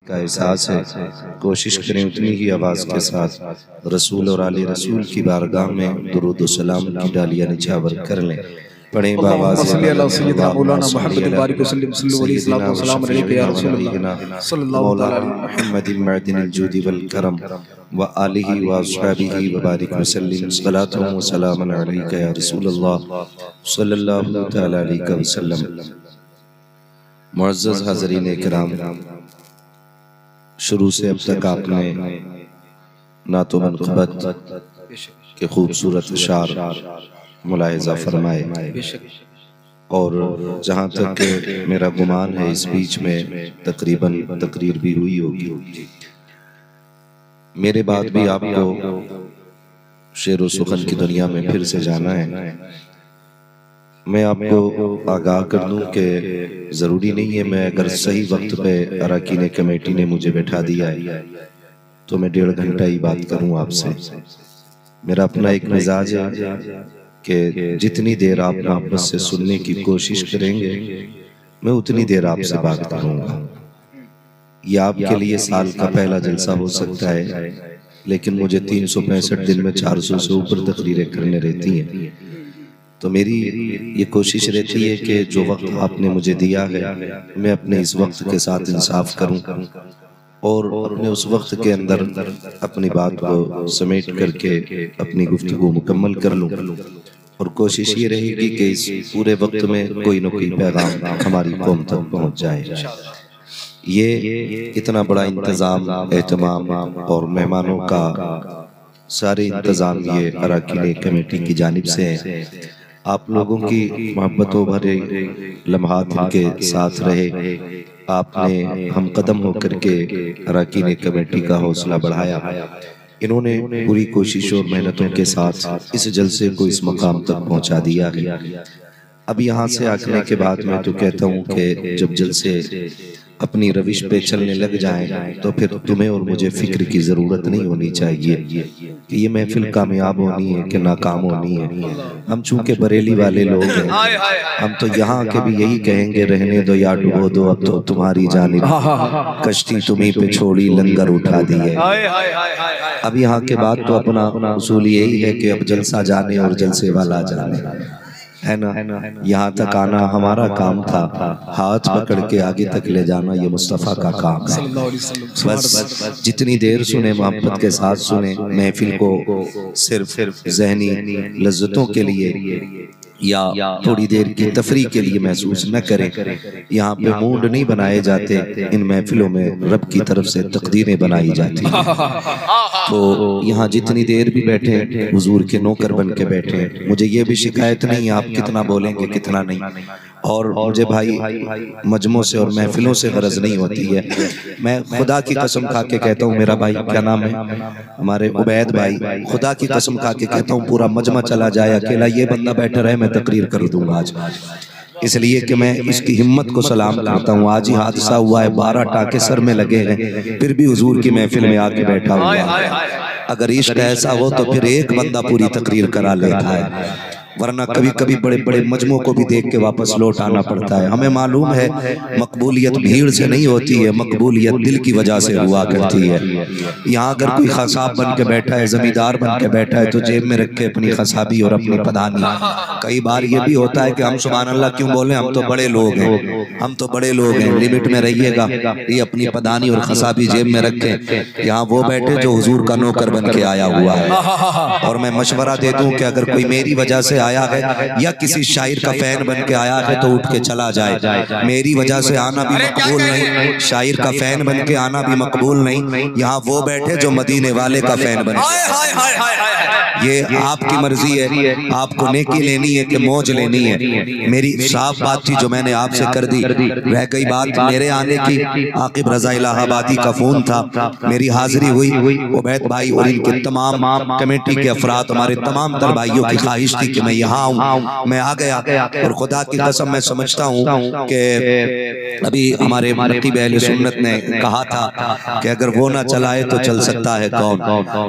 का एहसास है, कोशिश करें उतनी ही आवाज़ के साथ रसूल और आले रसूल की बारगाह में दुरूद व सलाम की डालियाँ निछावर कर लें। पढ़ें बावाज़ व आलिही व अस्हाबिही व बारिक वसल्लिम सलातु व सलामुन अलैका या रसूलल्लाह सल्लल्लाहु तआला अलैहि वसल्लम। मुअज़्ज़ज़ हाज़रीन किराम, शुरू से अब तक आपने नातो मनक़बत के खूबसूरत अशार मुलाहिज़ा फरमाए और जहाँ तक मेरा गुमान है इस बीच में तकरीबन तकरीर भी हुई होगी। मेरे बाद भी आपको शेर व सुखन की दुनिया में फिर से जाना है। मैं आपको आगाह कर दूं कि ज़रूरी नहीं है मैं अगर सही वक्त पे अरकान कमेटी ने मुझे बैठा दिया है तो मैं 1.5 घंटा ही बात करूं आपसे। मेरा अपना एक मिजाज है कि जितनी देर आप मोहब्बत से सुनने की कोशिश करेंगे मैं उतनी देर आपसे बात करूंगा। ये आपके लिए साल का पहला जलसा हो सकता है, लेकिन मुझे 365 दिन में 400 से ऊपर तकरीरें करने रहती हैं। तो मेरी ये कोशिश रहती है कि जो वक्त आपने मुझे दिया है मैं अपने इस वक्त के साथ इंसाफ करूं और अपने उस वक्त के अंदर अपनी बात को समेट करके अपनी गुफ्तगू मुकम्मल कर लूं। और कोशिश ये रहेगी कि इस पूरे वक्त में कोई न कोई पैगाम हमारी कौम तक पहुंच जाए। ये इतना बड़ा इंतज़ाम, एहतमाम और मेहमानों का सारे इंतज़ाम ये अरकान कमेटी की जानिब से है। आप लोगों की मोहब्बतों भरे लम्हात इनके साथ रहे। आपने हम कदम होकर के अरकान कमेटी का हौसला बढ़ाया। इन्होंने पूरी कोशिशों और मेहनतों के साथ इस जलसे को इस मकाम तक पहुंचा दिया है। अब यहाँ से आने के बाद मैं तो कहता हूँ कि जब जलसे अपनी रविश पे चलने लग जाएं तो फिर तुम्हें और मुझे फिक्र की ज़रूरत नहीं होनी चाहिए कि ये महफिल कामयाब होनी है कि नाकाम होनी है। हम चूंकि बरेली वाले लोग हैं, हम तो यहाँ के भी यही कहेंगे रहने दो या डुबो दो, अब तो तुम्हारी जानिब कश्ती तुम्हीं पे छोड़ी लंगर उठा दी है। अब यहाँ के बाद तो अपना उसूल यही है कि अब जलसा जाने और जलसे वाला जाने, है ना। यहाँ तक आना हमारा काम था, हाथ पकड़ के आगे तक ले जाना ये मुस्तफ़ा का काम है। बस जितनी देर सुने मोहब्बत के साथ सुने, महफिल को सिर्फ ज़हनी लज्जतों के लिए या थोड़ी देर की तफरी के लिए महसूस न करें। यहाँ पे मूड नहीं बनाए जाते, इन महफिलों में रब की तरफ से तकदीरें बनाई जाती हैं। तो यहाँ जितनी देर भी बैठे हुजूर के नौकर बन के बैठे। मुझे ये भी शिकायत नहीं आप कितना बोलेंगे कितना नहीं, और मुझे भाई मजमों से और महफिलों से गरज नहीं होती है। मैं खुदा की कसम खा के कहता हूँ, मेरा भाई क्या नाम है हमारे उबैद भाई, खुदा की कसम खा के कहता हूँ पूरा मजमा चला जाए अकेला ये बंदा बैठा रहे मैं तकरीर कर दूंगा आज, इसलिए कि मैं इसकी हिम्मत को सलाम करता हूँ। आज ही हादसा हुआ है, 12 टाके सर में लगे हैं, फिर भी हुजूर की महफिल में आके बैठा हुआ है। अगर इश्क ऐसा हो तो फिर एक बंदा पूरी तकरीर करा लेता है, वरना कभी कभी बड़े बड़े मजमों को भी देख के वापस लौट आना पड़ता है। हमें मालूम है मकबूलियत भीड़ से नहीं होती है, मकबूलियत दिल की वजह से हुआ करती है। यहाँ अगर कोई खसाब बन के बैठा है, जमींदार बन के बैठा है, तो जेब में रखे अपनी खसाबी और अपनी पदानी। कई बार ये भी होता है कि हम सुभान अल्लाह क्यों बोले, हम तो बड़े लोग हैं, हम तो बड़े लोग हैं, लिमिट में रहिएगा। ये अपनी पदानी और खसाबी जेब में रखे, यहाँ वो बैठे जो हुजूर का नौकर बन के आया हुआ है। और मैं मशवरा दे दूं कि अगर कोई मेरी वजह से आया है या किसी शायर का फैन बन के आया है तो उठ के चला जाए। मेरी वजह से आना भी मकबूल नहीं, शायर का फैन बन के आना भी मकबूल नहीं। यहाँ वो बैठे जो मदीने वाले का फैन बन के, ये आपकी मर्जी है, आपको नेकी लेनी है कि मौज लेनी है। मेरी साफ बात थी जो मैंने आपसे कर दी, रह गई बात मेरे आने की। आकिब रजा इलाहाबादी का फोन था, मेरी हाजिरी हुई। उबैद भाई और इनके तमाम कमेटी के अफराद, हमारे तमाम तर भाइयों की ख्वाहिश थी कि मैं यहाँ आऊँ, मैं आ गया। और खुदा की कसम मैं समझता हूँ कि अभी हमारे नकीब अहले सुन्नत ने कहा था कि अगर वो ना चलाए तो चल सकता है कौन।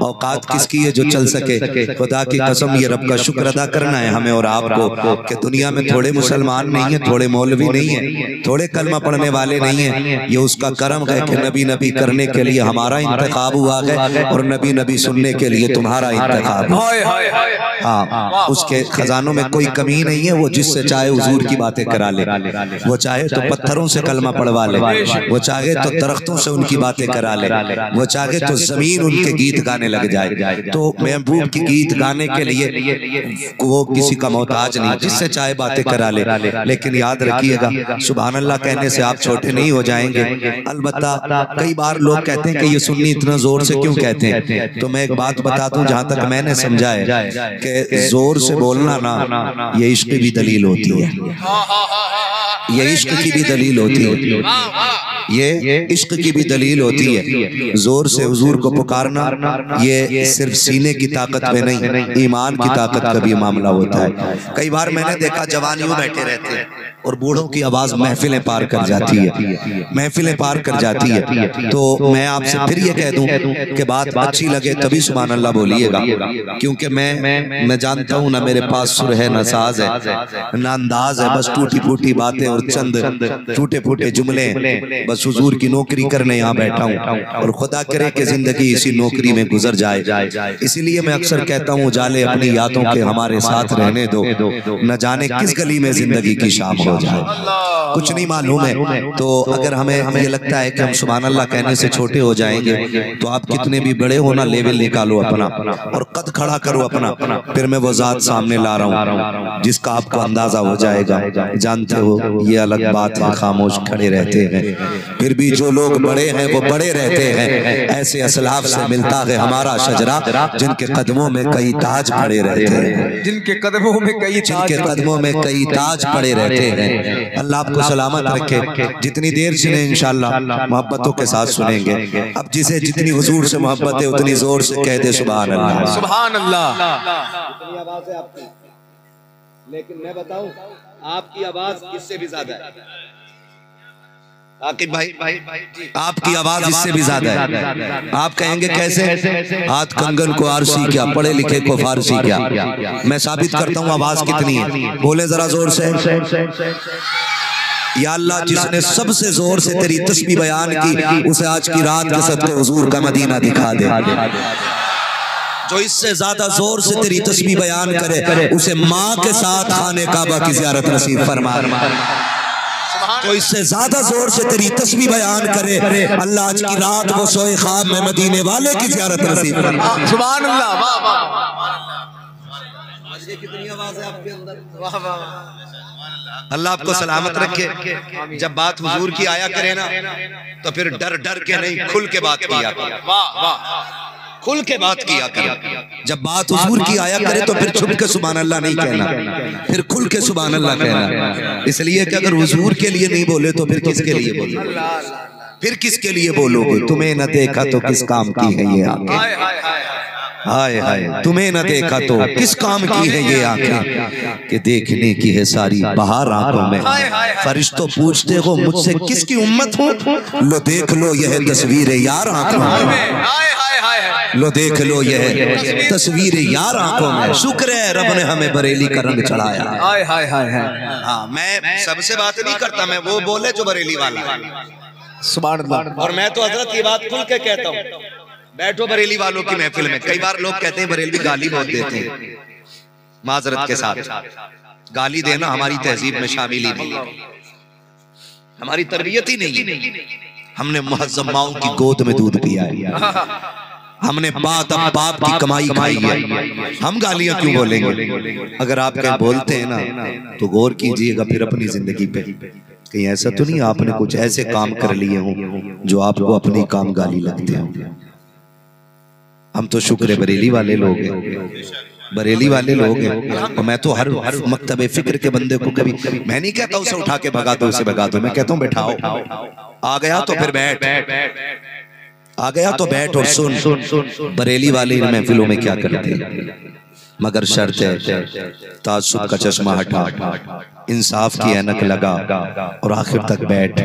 औकात किसकी है जो चल सके, खुदा की कसम ये रब का शुक्र अदा करना है हमें और आपको कि दुनिया में थोड़े मुसलमान नहीं है, थोड़े मौलवी नहीं है, थोड़े कलमा पढ़ने वाले नहीं है। ये उसका करम है कि नबी नबी करने के लिए हमारा इंतखाब हुआ है और नबी नबी सुनने के लिए तुम्हारा इंतखाब है। हाँ, उसके खजानों में कोई कमी नहीं है। वो जिससे चाहे हुजूर की बातें करा ले, वो चाहे तो पत्थरों से कलमा पढ़वा ले, वो चाहे तो दरख्तों से उनकी बातें करा ले, वो चाहे तो जमीन उनके गीत गाने लग जाए। तो महबूब की गीत गाने के लिए वो किसी का मोहताज नहीं, जिससे चाहे बातें करा ले। लेकिन याद रखिएगा, सुभान अल्लाह कहने से आप छोटे नहीं हो जाएंगे। अलबत्ता कई बार लोग कहते हैं कि ये सुन्नी इतना जोर से क्यों कहते हैं, तो मैं एक बात बता दूं, जहां तक मैंने समझा है कि जोर से बोलना ना ये इश्क की भी दलील होती है, ये इश्क की भी दलील होती है, ये इश्क की भी दलील होती है। जोर से हुजूर को पुकारना ये सिर्फ सीने की ताकत में नहीं, ईमान की ताकत का भी मामला होता है। कई बार मैंने देखा जवान यूं बैठे रहते हैं और बूढ़ों की आवाज महफिलें पार कर जाती है, महफिलें पार कर जाती है। तो मैं आपसे फिर ये कह दूं कि बात अच्छी लगे तभी सुभान अल्लाह बोलिएगा, क्योंकि मैं जानता हूं ना मेरे पास सुर है, ना साज है, ना अंदाज है, बस टूटी फूटी बातें और चंद टूटे फूटे जुमले। बस हुजूर की नौकरी करने यहाँ बैठा हूँ और खुदा करे कि जिंदगी इसी नौकरी में गुजर जाए। इसीलिए मैं अक्सर कहता हूँ, जाले अपनी यादों के हमारे साथ रहने दो, न जाने किस गली में जिंदगी की शाम हो जाए, कुछ नहीं मालूम है। तो अगर हमें ये लगता है कि हम सुभान अल्लाह कहने से छोटे हो जाएंगे, तो आप कितने भी बड़े हो ना, लेवल निकालो अपना और कद खड़ा करो अपना। फिर मैं वो जात सामने ला रहा हूँ जिसका आपको अंदाजा हो जाएगा। जानते हो ये अलग बात है, खामोश खड़े रहते हैं, फिर भी जो लोग बड़े हैं वो बड़े रहते हैं। ऐसे असलाफ से मिलता है हमारा शजरा, जिनके कदमों में कई ताज पड़े रहते हैं, जिनके कदमों में कई ताज पड़े रहते हैं। अल्लाह आपको सलामत रखे। जितनी देर सुने इंशाअल्लाह मोहब्बतों के साथ सुनेंगे। अब जिसे जितनी हुजूर से मोहब्बत है उतनी जोर से कह दे सुभान अल्लाह, सुभान अल्लाह। इतनी आवाज है आपकी, लेकिन मैं बताऊं आपकी आवाज इससे भी ज्यादा है। आकिब भाई आपकी आवाज इससे भी ज्यादा है। आप कहेंगे कैसे? हाथ कंगन को आरसी क्या, पढ़े लिखे को फारसी क्या। मैं साबित करता हूँ आवाज कितनी है, बोले जरा जोर से। या अल्लाह, जिसने सबसे जोर से तेरी तस्बीह बयान की, उसे आज की रात के सदके हुजूर का मदीना दिखा दे। जो इससे ज्यादा जोर से तेरी तस्बीह बयान करे, उसे माँ के साथ खाने काबा की ज़ियारत नसीब फरमा। जो इससे ज्यादा जोर से तेरी तस्बीह बयान करे, अल्लाह आज की रात वो सोए ख्वाब में मदीने वाले की ज़ियारत नसीब फरमा। सुभान अल्लाह, वाह वाह। आज ये कितनी आवाज है आपके अंदर, वाह वाह। अल्लाह आपको सलामत रखे। जब बात हुजूर की आया करे ना, तो फिर डर डर के नहीं, खुल के बात किया करो। वाह वाह, खुल के बात किया करो। जब बात हुजूर की आया करे तो फिर छुप के सुभान अल्लाह नहीं कहना, फिर खुल के सुभान अल्लाह कहना। इसलिए कि अगर हुजूर के लिए नहीं बोले तो फिर किसके लिए बोलोगे? फिर किसके लिए बोलोगे? तुम्हें न देखा तो किस काम की है ये आंखें, हाय हाय, तुम्हें न देखा तो किस काम की है ये आंखें, कि देखने की है सारी बहार आंखों में। फरिश्तों पूछते हो मुझसे किसकी उम्मत हो, लो देख लो यह तस्वीर यार आंखों में, लो देख लो यह तस्वीर यार आंखों में। शुक्र है रब ने हमें बरेली का रंग चढ़ाया। हाय हाय हाय। हाँ, मैं सबसे बात नहीं करता, मैं वो बोले जो बरेली वाला, सुभान अल्लाह। और मैं तो हजरत की बात खुल के कहता हूँ। बैठो बरेली वालों की महफिल में। कई बार लोग कहते हैं बरेलवी गाली बहुत देते हैं, माजरत के साथ। गाली देना हमारी तहजीब में शामिल ही नहीं, हमारी तरबियत ही नहीं। हमने मुहज्जम माओं की गोद में दूध पिया है, हमने बात बाप की कमाई खाई है, हम गालियां क्यों बोलेंगे? अगर आप कहीं बोलते हैं ना तो गौर कीजिएगा फिर अपनी जिंदगी पे, कहीं ऐसा तो नहीं आपने कुछ ऐसे काम कर लिए हों जो आपको अपनी काम गाली लगते हों। हम तो शुक्र है बरेली वाले लोग हैं, बरेली वाले लोग हैं। और मैं तो हर मकतबे फिक्र के बंदे को कभी मैं नहीं कहता उसे उठा के भगा दो, उसे भगा दो। मैं कहता हूँ बैठाओ, आ गया तो फिर बैठ, आ गया तो बैठ और सुन। बरेली वाले इन महफिलों में क्या करते हैं? मगर शर्त है तासुब का चश्मा हटा, इंसाफ की ऐनक लगा और आखिर तक बैठ।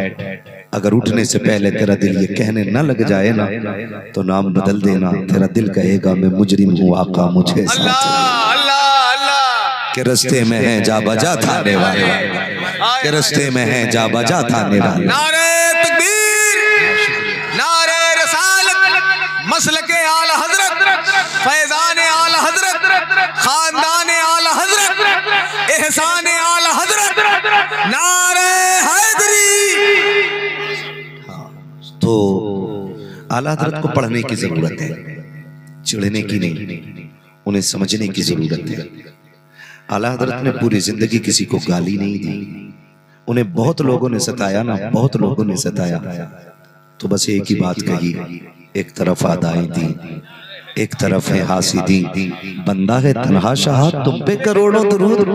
अगर उठने से पहले तेरा दिल ये कहने न लग जाए ना तो नाम बदल देना। तेरा दिल कहेगा मैं मुजरिम हूँ आका मुझे के रस्ते में है जा बजा थाने वाले, के रस्ते में है जा बजा थाने वाले। नारे तकबीर, नारे रसालत, मसलके आला हजरत, फैजान आला हजरत, खानदान आला हजरत, एहसान आला हजरत, नारे हैदरी। तो आला हजरत को पढ़ने की जरूरत है, चिढ़ने की नहीं, उन्हें समझने की जरूरत है। आला हजरत ने पूरी जिंदगी किसी को गाली नहीं दी। उन्हें बहुत लोगों ने सताया ना, बहुत लोगों ने सताया, तो बस एक ही बात कही, एक तरफ आदाएं दी, एक तरफ है हासिदी। बंदा है तन्हा शाह तुम पे करोड़ों दुरूद,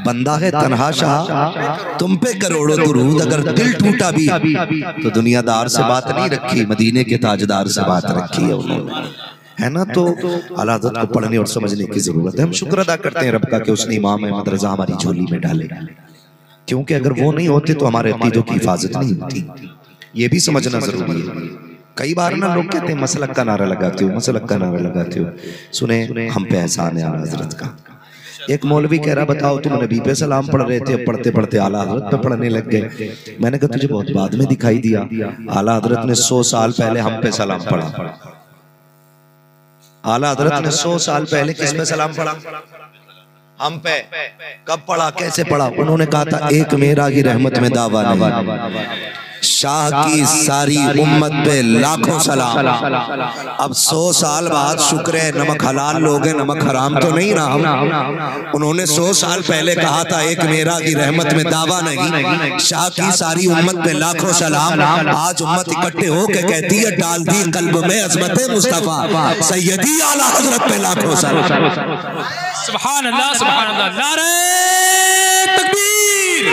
बंदा है तन्हा शाह तुम पे करोड़ों दुरूद। अगर दिल टूटा भी तो दुनियादार से बात नहीं रखी, मदीने के ताजदार से बात रखी है उन्होंने, है ना। तो आला हज़रत को पढ़ने और समझने की जरूरत है। हम शुक्र अदा करते हैं रब का कि उसने इमाम अहमद रज़ा हमारी झोली में डाले, क्योंकि अगर वो नहीं होते तो हमारे अकीदों की हिफाजत नहीं होती। ये भी समझना जरूरी है। कई बार ना लोग कहते हैं मसलक का नारा लगाते हो, मसलक का नारा लगाते हो। सुने, हम पे एहसान है आला हज़रत का। एक मौलवी कह रहा बताओ तुम नबी पे सलाम पढ़ रहे थे, पढ़ते पढ़ते आला हज़रत पे पढ़ने लग गए। मैंने कहा तुझे बहुत बाद में दिखाई दिया, आला हज़रत ने 100 साल पहले हम पे सलाम पढ़ा। आला हज़रत ने 100 साल पहले किस पे सलाम पढ़ा? हम पे। कब पढ़ा, कैसे पढ़ा? उन्होंने कहा था एक मेरा की रहमत में दावा नहीं, शाह की सारी उम्मत पे लाखों सलाम। अब 100 साल बाद शुक्र है नमक हलाल लोग हैं, नमक हराम तो नहीं ना हम। उन्होंने 100 साल पहले कहा था एक मेरा की रहमत में दावा नहीं, शाह की सारी उम्मत पे लाखों सलाम। आज उम्मत इकट्ठे हो के कहती है डाल दी कल्ब में अज़मत मुस्तफा सैयदी आला हज़रत पे लाखों सलाम। सुभान अल्लाह, सुभान अल्लाह। नारे तकबीर,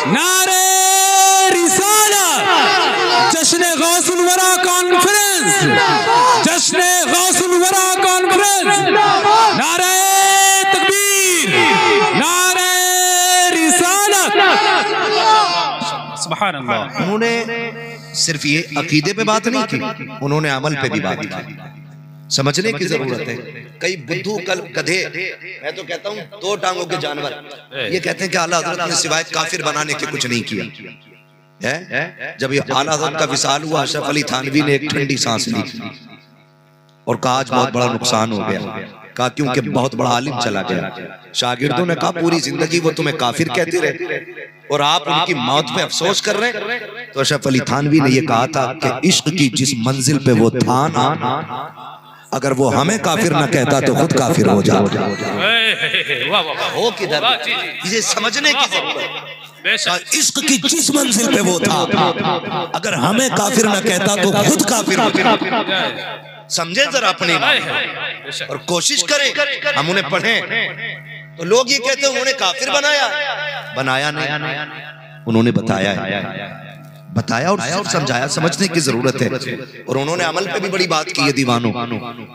नारे जश्न गौसुल वरा कॉन्फ्रेंस, जश्न गौसुल वरा कॉन्फ्रेंस। नारे तकबीर, नारे रिसालत। सुभान अल्लाह। उन्होंने सिर्फ ये अकीदे पे बात नहीं की, उन्होंने अमल पे भी बात की। समझने की जरूरत है। कई बुद्धू कल गधे, मैं तो कहता हूँ 2 टांगों के जानवर, ये कहते हैं कि आला हज़रत ने सिवाय काफिर बनाने के कुछ नहीं किया है। जब ये आला हज़रत का विसाल हुआ, अशरफ अली थानवी ने एक ठंडी सांस ली और कहा आज बहुत बड़ा नुकसान हो गया। कहा क्योंकि बहुत बड़ा आलिम चला गया। शागिर्दों ने कहा पूरी जिंदगी वो तुम्हें काफिर कहते रहे और आप उनकी मौत पे अफसोस कर रहे हैं। तो अशरफ अली थानवी ने यह कहा था कि इश्क की जिस मंजिल पे वो था ना, अगर वो हमें काफिर ना कहता तो खुद काफिर हो जाता। हो किधर, इसे समझने की जरूरत है। इश्क की जिस मंजिल पे वो था, अगर हमें काफिर ना कहता तो खुद काफिर हो जाता। समझे जरा अपने और कोशिश करें हम उन्हें पढ़ें। तो लोग ये कहते हैं उन्होंने काफिर बनाया, बनाया नहीं, उन्होंने बताया और समझाया। समझने की जरूरत है। और उन्होंने अमल पे भी बड़ी बात की है दीवानों।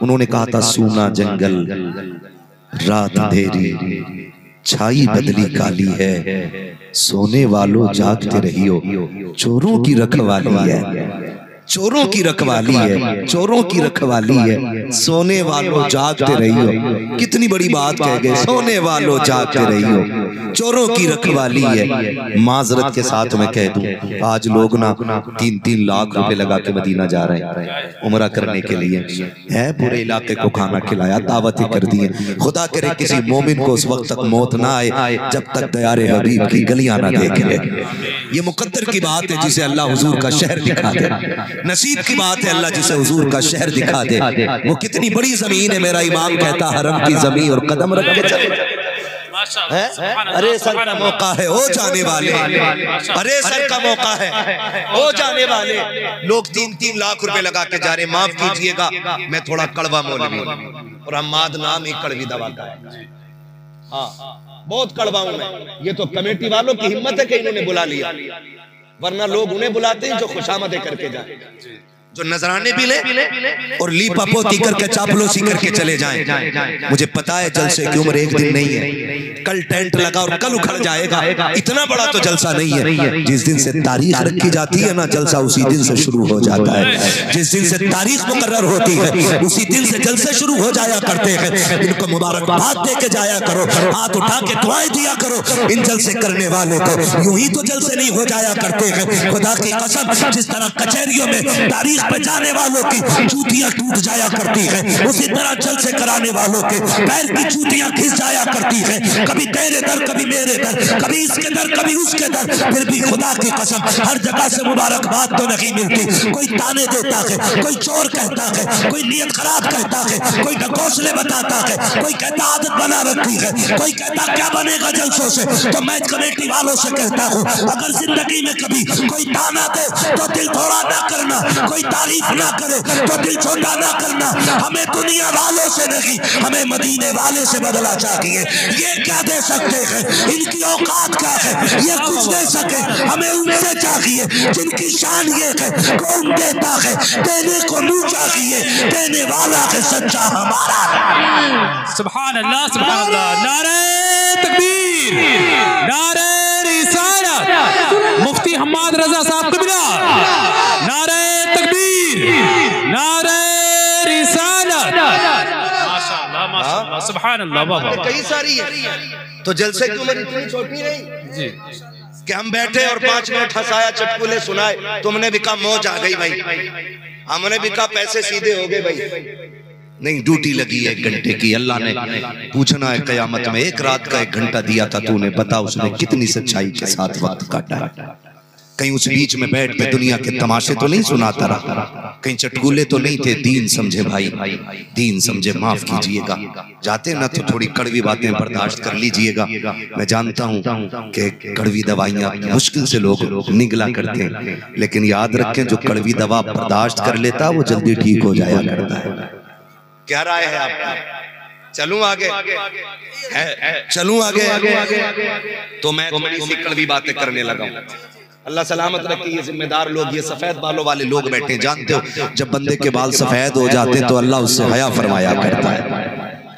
उन्होंने कहा था सूना जंगल रात अंधेरी, छाई बदली काली है, सोने वालों जागते रहियो, चोरों की रखवाली है, चोरों की रखवाली है, चोरों की रखवाली है, सोने वालों जागते रहियो। कितनी बड़ी बात कह गए, सोने वालों जागते रहियो, चोरों की रखवाली है। माजरत के साथ मैं कह दूं, आज लोग ना 3-3 लाख रुपए लगा के मदीना जा रहे हैं उम्रा करने के लिए, है पूरे इलाके को खाना खिलाया, दावतें कर दी है। खुदा करे किसी मोमिन को उस वक्त तक मौत ना आए जब तक दयारे हबीब की गलियां ना देखे। ये मुकद्दर की बात है जिसे अल्लाह हुजूर का शहर दिखा दे, नसीब की बात है अल्लाह जिसे हुजूर का शहर दिखा दे। वो कितनी बड़ी जमीन है, मेरा इमाम कहता हरम की जमीन और कदम रख के चले। अरे सर का मौका है ओ जाने वाले, अरे सर का मौका है ओ जाने वाले। लोग 3-3 लाख रुपए लगा के जा रहे। माफ कीजिएगा मैं थोड़ा कड़वा मौलवी और हम्माद नाम ही कड़वी दवा का है। हाँ बहुत कड़वा हूं मैं। ये तो कमेटी वालों की हिम्मत है कि इन्होंने बुला लिया, वरना लोग उन्हें बुलाते हैं जो खुशामदें करके जाए। जो नजराने भी ले और लीपा पोती करके चापलूसी करके चले जाएं। मुझे पता है जलसे की उम्र एक दिन नहीं है, कल टेंट लगा और कल उखड़ जाएगा। इतना बड़ा तो जलसा नहीं है। जिस दिन से तारीख रखी जाती है ना, जलसा उसी दिन से शुरू हो जाता है। जिस दिन से तारीख मुकर्रर होती है उसी दिन से जलसे शुरू हो जाया करते हैं। इनको मुबारकबाद दे के जाया करो, हाथ उठा के दुआएं दिया करो इन जलसे करने वालों को। यूं ही तो जलसे नहीं हो जाया करते हैं। खुदा की कसम, जिस तरह कचहरियों में तारीख पे जाने वालों की जूतियां टूट जाया करती है, उसी तरह जलसे कराने वालों के पैर की जूतियां खिंच जाया करती है। कभी तेरे दर, कभी मेरे दर, कभी इसके दर, कभी उसके दर। फिर भी खुदा की कसम हर जगह से मुबारकबाद तो नहीं मिलती। कोई ताने देता है, कोई चोर कहता है, कोई नियत खराब कहता है, कोई ढकोसले बताता है, कोई कहता आदत बना रखी है, कोई कहता क्या बनेगा जलसों से। तो मैच कमेटी वालों से कहता हूँ, अगर जिंदगी में कभी कोई ताना दे तो दिल थोड़ा ना करना, कोई तारीफ ना करे तो दिल छोटा ना करना। हमें दुनिया वालों से नहीं, हमें मदीने वाले से बदला चाहिए। ये क्या दे सकते हैं, इनकी औकात क्या है, ये कुछ दे सके। हमें उनसे चाहिए जिनकी शान ये है, कौन देता है, देने को मुंह चाहिए, देने वाला है सच्चा हमारा। सुभान अल्लाह, सुभान अल्लाह। नारे तकबीर, नारे रिसालत, मुफ्ती हम्माद रजा साहब कबीरा। नारे तकबीर, नारे रिसालत। माशाअल्लाह, माशाअल्लाह, सुभान अल्लाह। बाबा कई सारी है तो जलसे की उम्र इतनी छोटी नहीं जी कि हम बैठे और 5 मिनट हंसाया, चटकुले सुनाए, तुमने भी कहा मौज आ गई भाई, हमने भी कहा पैसे सीधे हो गए भाई। नहीं, ड्यूटी लगी है 1 घंटे की। अल्लाह ने पूछना है कयामत में, 1 रात का 1 घंटा दिया था तूने, बता उसने कितनी सच्चाई के साथ वक्त काटा। कहीं उस बीच में बैठ के दुनिया के तमाशे तो नहीं सुनाता रहा, कहीं चटकुले तो नहीं थे। दीन समझे भाई, दीन समझे, माफ कीजिएगा। जाते ना तो थोड़ी कड़वी बातें बर्दाश्त कर लीजिएगा। मैं जानता हूँ कि कड़वी दवाइयाँ मुश्किल से लोग निगला करते हैं, लेकिन याद रखें जो कड़वी दवा बर्दाश्त कर लेता वो जल्दी ठीक हो जाया करता है। क्या राय है आपकी? चलूं आगे? चलूं आगे? तो मैं थोड़ी सी कड़वी बातें करने लगा। अल्लाह सलामत रखे। ये जिम्मेदार लोग, ये सफेद बालों वाले लोग बैठे, जानते हो जब बंदे के बाल सफेद हो जाते तो अल्लाह उससे हया फरमाया करता है,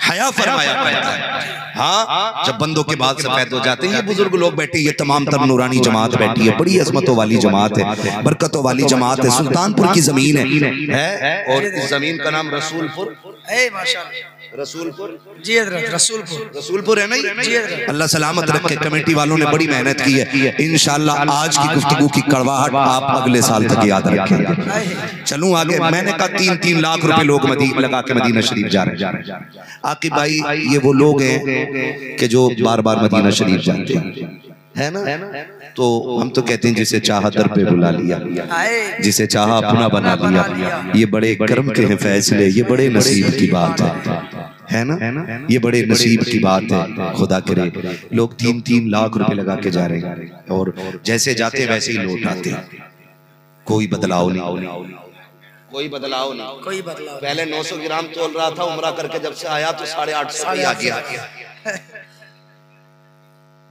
हया फरमाया करता है। हाँ, जब बंदों के बाल सफेद हो जाते हैं। ये बुजुर्ग लोग बैठे, ये तमाम तर नूरानी जमात बैठी है, बड़ी अजमतों वाली जमात है, बरकतों वाली जमात है। सुल्तानपुर की जमीन है और इस जमीन का नाम रसूलपुर, रसूलपुर जी, रसूलपुर है ना। अल्लाह सलामत रखे। कमेटी वालों ने बड़ी मेहनत की है। इंशाअल्लाह आज की गुफ्तगू की कड़वाहट आप अगले साल तक याद रखेंगे। चलूं आगे। मैंने कहा 3-3 लाख रुपए लोग लगा के मदीना शरीफ जा रहे हैं। आकिब भाई, ये वो लोग हैं कि जो बार बार मदीना शरीफ जाते हैं, है ना। तो हम तो कहते हैं जिसे चाहा दर पे बुला लिया, जिसे चाहा अपना बना लिया। ये बड़े कर्म के हैं फैसले, ये बड़े नसीब की बात है ना, ये बड़े नसीब की बात है। खुदा करे लोग 3-3 लाख रुपए लगा के जा रहे हैं और जैसे जाते वैसे ही लौट आते हैं। कोई बदलाव नहीं, कोई बदलाव नहीं, कोई बदलाव। पहले 900 ग्राम तोल रहा था, उम्रा करके जब से आया तो 850 आ गया,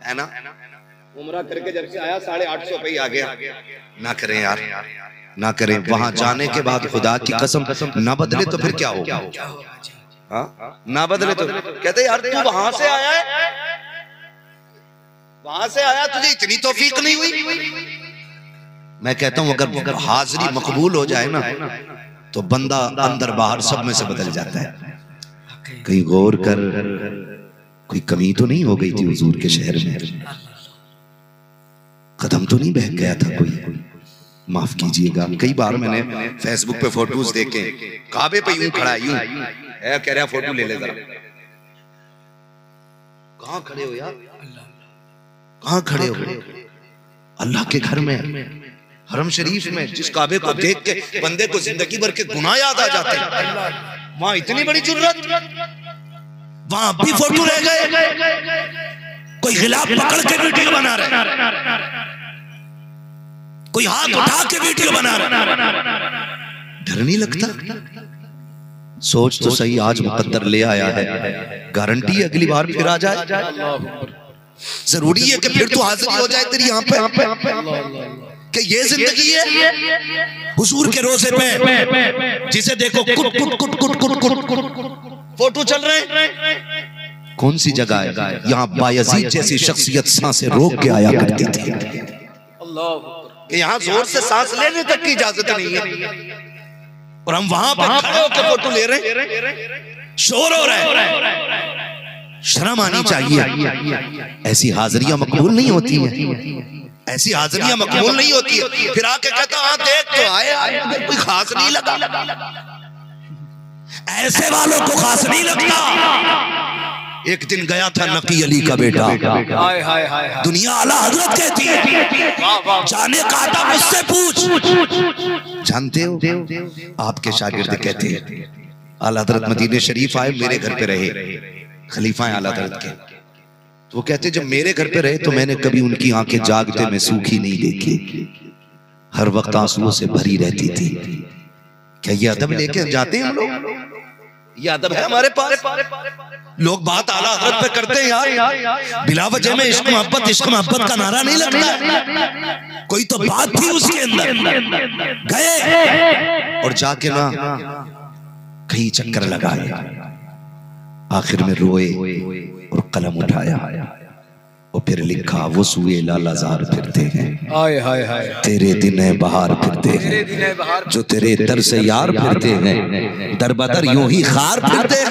है ना। उम्रा करके जब से आया 850 पे आ गया। ना करें यार, ना करें। वहां जाने के बाद खुदा की कसम ना बदले तो फिर क्या होगा? हाँ, ना बदले तो कहते यार तू वहां से आया है, वहां से आया, तुझे इतनी तौफीक नहीं हुई। मैं कहता हूं अगर हाजिरी मकबूल हो जाए ना तो बंदा अंदर बाहर सब में से बदल जाता है। कहीं गौर कर, कोई कमी तो नहीं हो गई थी हुजूर के शहर में? कदम तो नहीं बह गया था कोई? माफ कीजिएगा। कई बार मैंने फेसबुक पे फोटोज देखे, काबे पे यूं खड़ा यूं है, कह रहा फोटो ले ले जरा। कहां खड़े हो यार, कहां खड़े हो? अल्लाह के घर में, हरम शरीफ में, जिस काबे को देख के बंदे को जिंदगी भर के गुनाह याद आ जाते हैं। वहां इतनी बड़ी जुर्रत, वहां भी फोटो रह गए। कोई गिलाफ पकड़ के वीडियो बना रहा है, कोई हाथ उठा के वीडियो बना रहा है। डर नहीं लगता? सोच तो सही, आज मुकद्दर ले आया है, गारंटी है अगली बार फिर आ जाए। जरूरी है कि फिर तो हाजिरी हो जाए तेरी यहाँ पे। कि ये जिंदगी है। हुजूर के रोजे पे जिसे देखो कुट कुट कुट कुट कुट कुट कुट फोटो चल रहे हैं। कौन सी जगह है? यहाँ बायजीद जैसी शख्सियत सांसें रोक के आया करती थी। यहाँ जोर से सांस लेने तक की इजाजत नहीं है और हम वहां पे खड़े होकर फोटो ले रहे हैं, शोर हो रहा है। शर्म आनी चाहिए। ऐसी हाजिरियां मकबूल नहीं होती है, ऐसी हाजिरियां मकबूल नहीं होती है। फिर आके कहता हाँ देख तो आए, कोई खास नहीं लगा। ऐसे वालों को खास नहीं लगता। एक दिन गया था नकी अली का बेटा, दुनिया आला हजरत कहती है, जाने का था मुझसे पूछ। जानते हो आपके शागिर्द कहते हैं आला हजरत मदीने शरीफ आए, मेरे घर पे रहे, खलीफा है आला हजरत के। तो वो कहते जब मेरे घर पे रहे तो मैंने कभी उनकी आंखें जागते में सूखी नहीं देखी, हर वक्त आंसुओं से भरी रहती थी। क्या ये अदब लेके जाते हैं हम लोग? ये अदब है हमारे पास? लोग बात आला हजरत पे करते हैं यार, बिला वजह में इश्क मोहब्बत का नारा नहीं लगता। कोई तो बात थी उसके अंदर। गए और जाके ना कहीं चक्कर लगाए, आखिर में रोए और कलम उठाया और फिर लिखा वो सुए लालाजार फिरते हैं, तेरे दिन है बहार फिरते हैं, जो तेरे दर से यार फिरते हैं, दर बदर यूं ही खार फिरते हैं।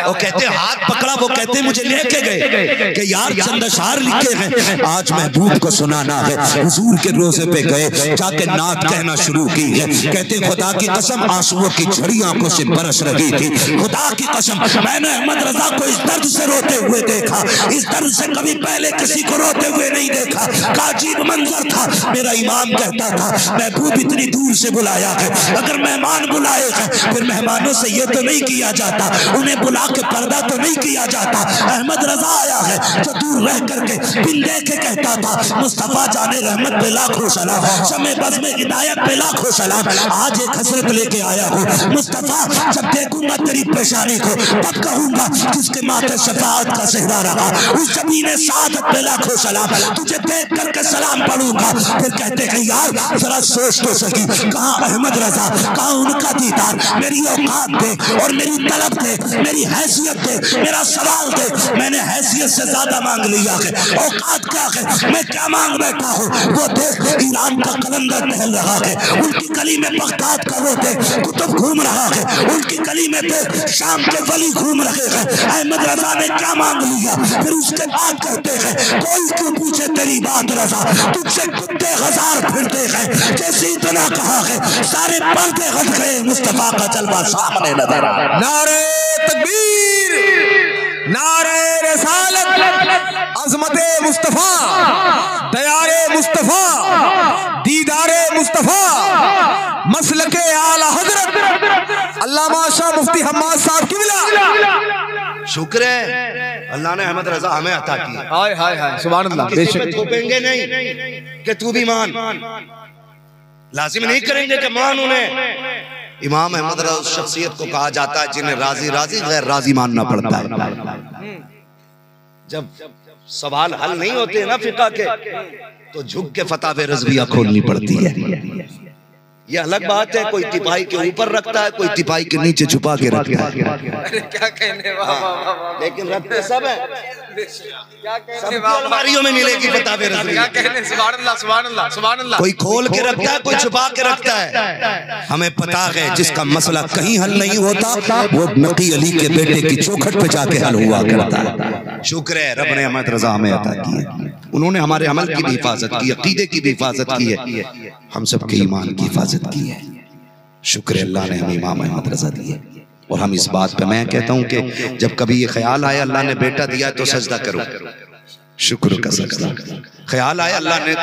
वो कहते हाथ पकड़ा, वो कहते मुझे लेके गए कि यार चंद अशआर लिखे हैं, आज महबूब को सुनाना है। हुजूर के रोजे पे गए, जाके नात कहना शुरू की है। कहते खुदा की कसम आंसुओं की झड़ी आंखों से बरस रही थी। खुदा की कसम मैंने अहमद रजा को इस दर्द से रोते हुए देखा, इस दर्द से कभी पहले किसी को रोते हुए नहीं देखा। अजीब मंजर था। मेरा इमाम कहता था महबूब इतनी दूर से बुलाया है, अगर मेहमान बुलाए हैं फिर मेहमानों से ये तो नहीं किया जाता, उन्हें बुला के पर्दा तो नहीं किया जाता। अहमद रजा आया है जो दूर रह करके बिन देखे कहता था मुस्तफा जाने रहमत पे लाखों सलाम, शमे बज़ में हिदायत पे लाखों सलाम। आज एक हसरत लेके आया हूँ मुस्तफा, जब देखूंगा तेरी पेशानी को तब कहूंगा जिसके माथे शफाअत का सेहरा रहा, उस ज़मीन सादत पे लाखों सलाम। तुझे देख करके सलाम पढ़ूंगा। फिर कहते हैं यार जरा सोच तो सकी, कहाँ अहमद रजा, कहाँ उनका दीदार। मेरी औकात दे और मेरी तलब दे, मेरी हैसियत दे, मेरा सवाल दे। मैंने हैसियत से ज्यादा मांग लिया है, औकात क्या है, मैं क्या मांग बैठा हूँ। वो देख ईरान का कलंदर टहल रहा है, उनकी गली में बगदाद का वो देख कुतुब घूम रहा है, उनकी गली में देख शाम के वली घूम रहे हैं। अहमद रजा ने क्या मांग लिया? फिर उसके बाद कहते हैं कोई क्यों पूछे तेरी बात रजा, तुझसे कुत्ते हजार फिरते हैं। जैसे इतना कहा है सारे पर्दे हट गए, मुस्तफा का जलवा सामने नजर आया। नारे तकबीर, नारे रिसालत, अज़मते मुस्तफा, दयारे मुस्तफा, दीदारे मुस्तफा, मसलके आला हजरत अल्लामा शाह मुफ्ती हम्माद साहब किबला। शुक्र है अल्लाह ने अहमद रजा हमें अता किया। हाय हाय हाय सुभान अल्लाह। बेशक थोपेंगे नहीं कि तू भी मान, लाजिम नहीं करेंगे कि मान उन्हें। इमाम अहमद रजा उस शख्सियत को कहा जाता है जिन्हें राजी राजी गैर राजी मानना पड़ता है। जब सवाल हल नहीं होते ना फिक़ह के तो झुक के फतावे रज़विया खोलनी पड़ती है। ये अलग बात है, कोई तिपाही के ऊपर रखता है, कोई तिपाही के नीचे छुपा के रखता है। क्या कहने वाह, लेकिन रखते सब है, क्या कहने सबकी अलमारियों में मिलेगी फतावे रज़विया। क्या कहने, सुभान अल्लाह सुभान अल्लाह सुभान अल्लाह। कोई खोल के रखता है, कोई छुपा के रखता है। हमें पता है जिसका मसला कहीं हल नहीं होता वो नकी अली के बेटे की चौखट पे जाके हल हुआ करता है। शुक्र है रब ने अहमद रजा हमें अता की है। उन्होंने हमारे अमल की भी हिफाजत की, अकीदे की भी हिफाजत की है, हम सबके ईमान की हिफाजत की है। शुक्र अल्लाह ने हमें इमाम अहमद रजा दिए। और हम इस बात पे मैं कहता हूँ कि जब कभी ये ख्याल आए अल्लाह ने बेटा दिया तो सजदा करो, शुक्र का सजदा। ख्याल आए अल्लाह ने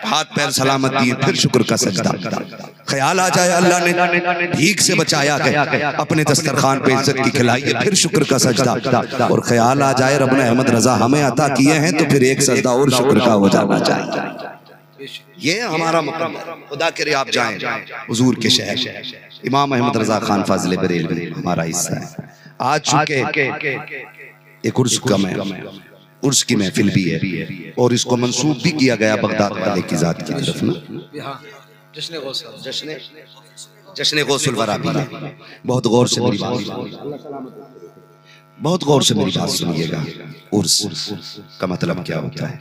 हाथ पैर सलामत दिए, फिर शुक्र का सजदा। ख्याल आ जाए अल्लाह ने भीख से बचाया है, अपने दस्तरखान पे इज्जत की खिलाई है, फिर शुक्र का सजदा। और ख्याल आ जाए रब ने अहमद रजा हमें अता किए हैं तो फिर एक सजदा और शुक्र का हो जाना चाहिए। ये हमारा मकाम है। खुदा करे आप जाएं हुजूर के शहर, इमाम अहमद रजा खान फाजिल बरेलवी हमारा हिस्सा है। आज चुके एक उर्स कम है, उर्स की महफिल भी है और इसको मंसूब भी किया गया बगदाद वाले की जात की तरफ ना। जश्न गौसुल वरा भी है। बहुत गौर से मेरी बात सुनिएगा। उर्स का मतलब क्या होता है?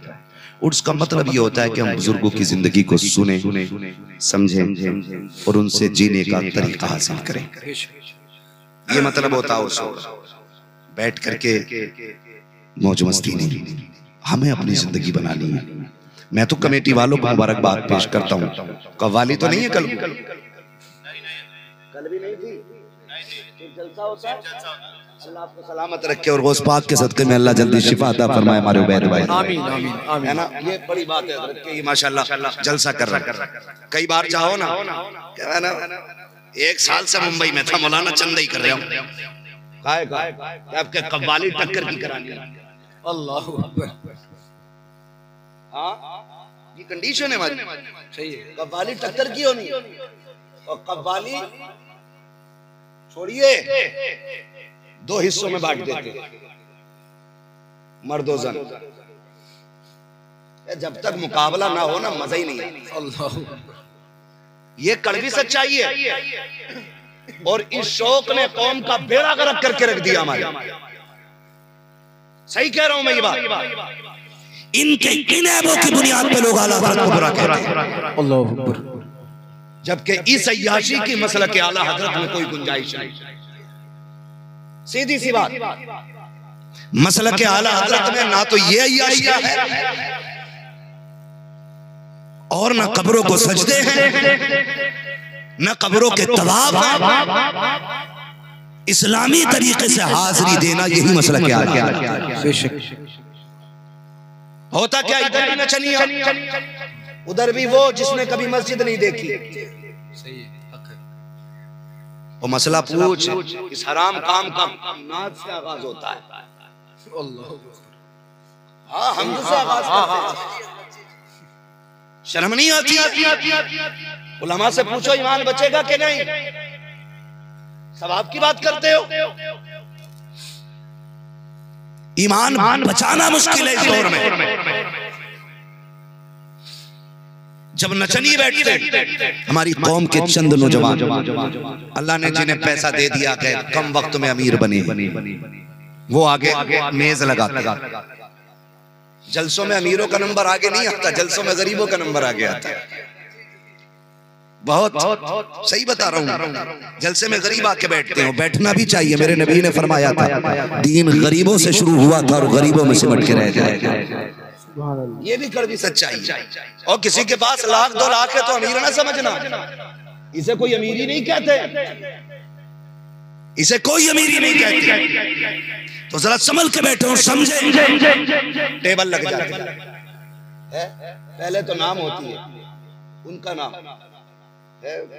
उर्स का मतलब ये होता है कि हम बुजुर्गों की जिंदगी को सुने, समझें और उनसे जीने का तरीका हासिल करें। ये मतलब होता है उर्स। बैठ करके मौज मस्ती नहीं, हमें अपनी जिंदगी बनानी है। मैं तो कमेटी वालों को मुबारकबाद पेश करता हूँ। कव्वाली तो नहीं है कल भी नहीं थी, जलसा होता है। अल्लाह आपको सलामत रखे और गौस पाक के सदके में अल्लाह जल्दी शिफा अता फरमाए हमारे उबैद भाई। आमीन आमीन आमीन। है ना, ये बड़ी बात है हज़रत के, ये माशाल्लाह जलसा कर रहा है। कई बार जाओ ना, क्या है ना, 1 साल से मुंबई में था, मौलाना चंदा ही कर रहा हूँ। आपके कव्वाली टक्कर की करानी है। अल्लाह अकबर। हाँ, ये कंडीशन है हमारी, सही है। कव्वाली टक्कर की होनी, और कव्वाली छोड़िए 2 हिस्सों में बांट देते, मर्द और जन। जब तक मुकाबला ना हो ना मजा ही नहीं है। अल्लाह, ये कड़वी सच्चाई है। और इस शौक ने कौम का बेड़ा गर्क करके रख दिया हमारे। सही कह रहा हूं मैं ये बात। इनके किनेबों की बुनियाद पे लोग आला हज़रत को बुरा कहते हैं। अल्लाह अकबर। जबकि इस अय्याशी की मसला के आला हज़रत में कोई गुंजाइश नहीं। सीधी सी बात, मसला के आला हज़रत में ना तो ये अय्याशियां है और ना कब्रों को सजदे हैं, न कब्रों के तवाफ। इस्लामी तरीके से हाजिरी देना यही मसला क्या है। होता क्या, इधर भी नचनिया, उधर भी वो जिसने कभी मस्जिद नहीं देखी। वो मसला पूछ, इस हराम काम का नाद से आगाज होता है। हाँ, हम से आगाज करते हैं। शर्म नहीं आती? उलमा से पूछो ईमान बचेगा कि नहीं? सवाब की बात करते हो। ईमान बचाना मुश्किल है इस दौर में। जब नचनी बैठते हमारी कौम के चंद नौजवान, अल्लाह ने जिन्हें पैसा दे दिया है, कम वक्त में अमीर बने, वो आगे मेज लगाते। जलसों में अमीरों का नंबर आगे नहीं आता, जलसों में गरीबों का नंबर आगे आता है। बहुत सही बता रहा हूँ। जलसे में गरीब आके बैठते हैं, बैठना भी चाहिए। मेरे नबी ने फरमाया था, दीन गरीबों से शुरू हुआ था और गरीबों में सिमट के रह जाएगा। ये भी कड़वी सच्चाई। और किसी के पास लाख 2 लाख है तो अमीर ना समझना, इसे कोई अमीरी नहीं कहते, इसे कोई अमीरी नहीं कहते। तो जरा संभल के बैठो और समझे। टेबल लग जाता है, पहले तो नाम होती है, उनका नाम,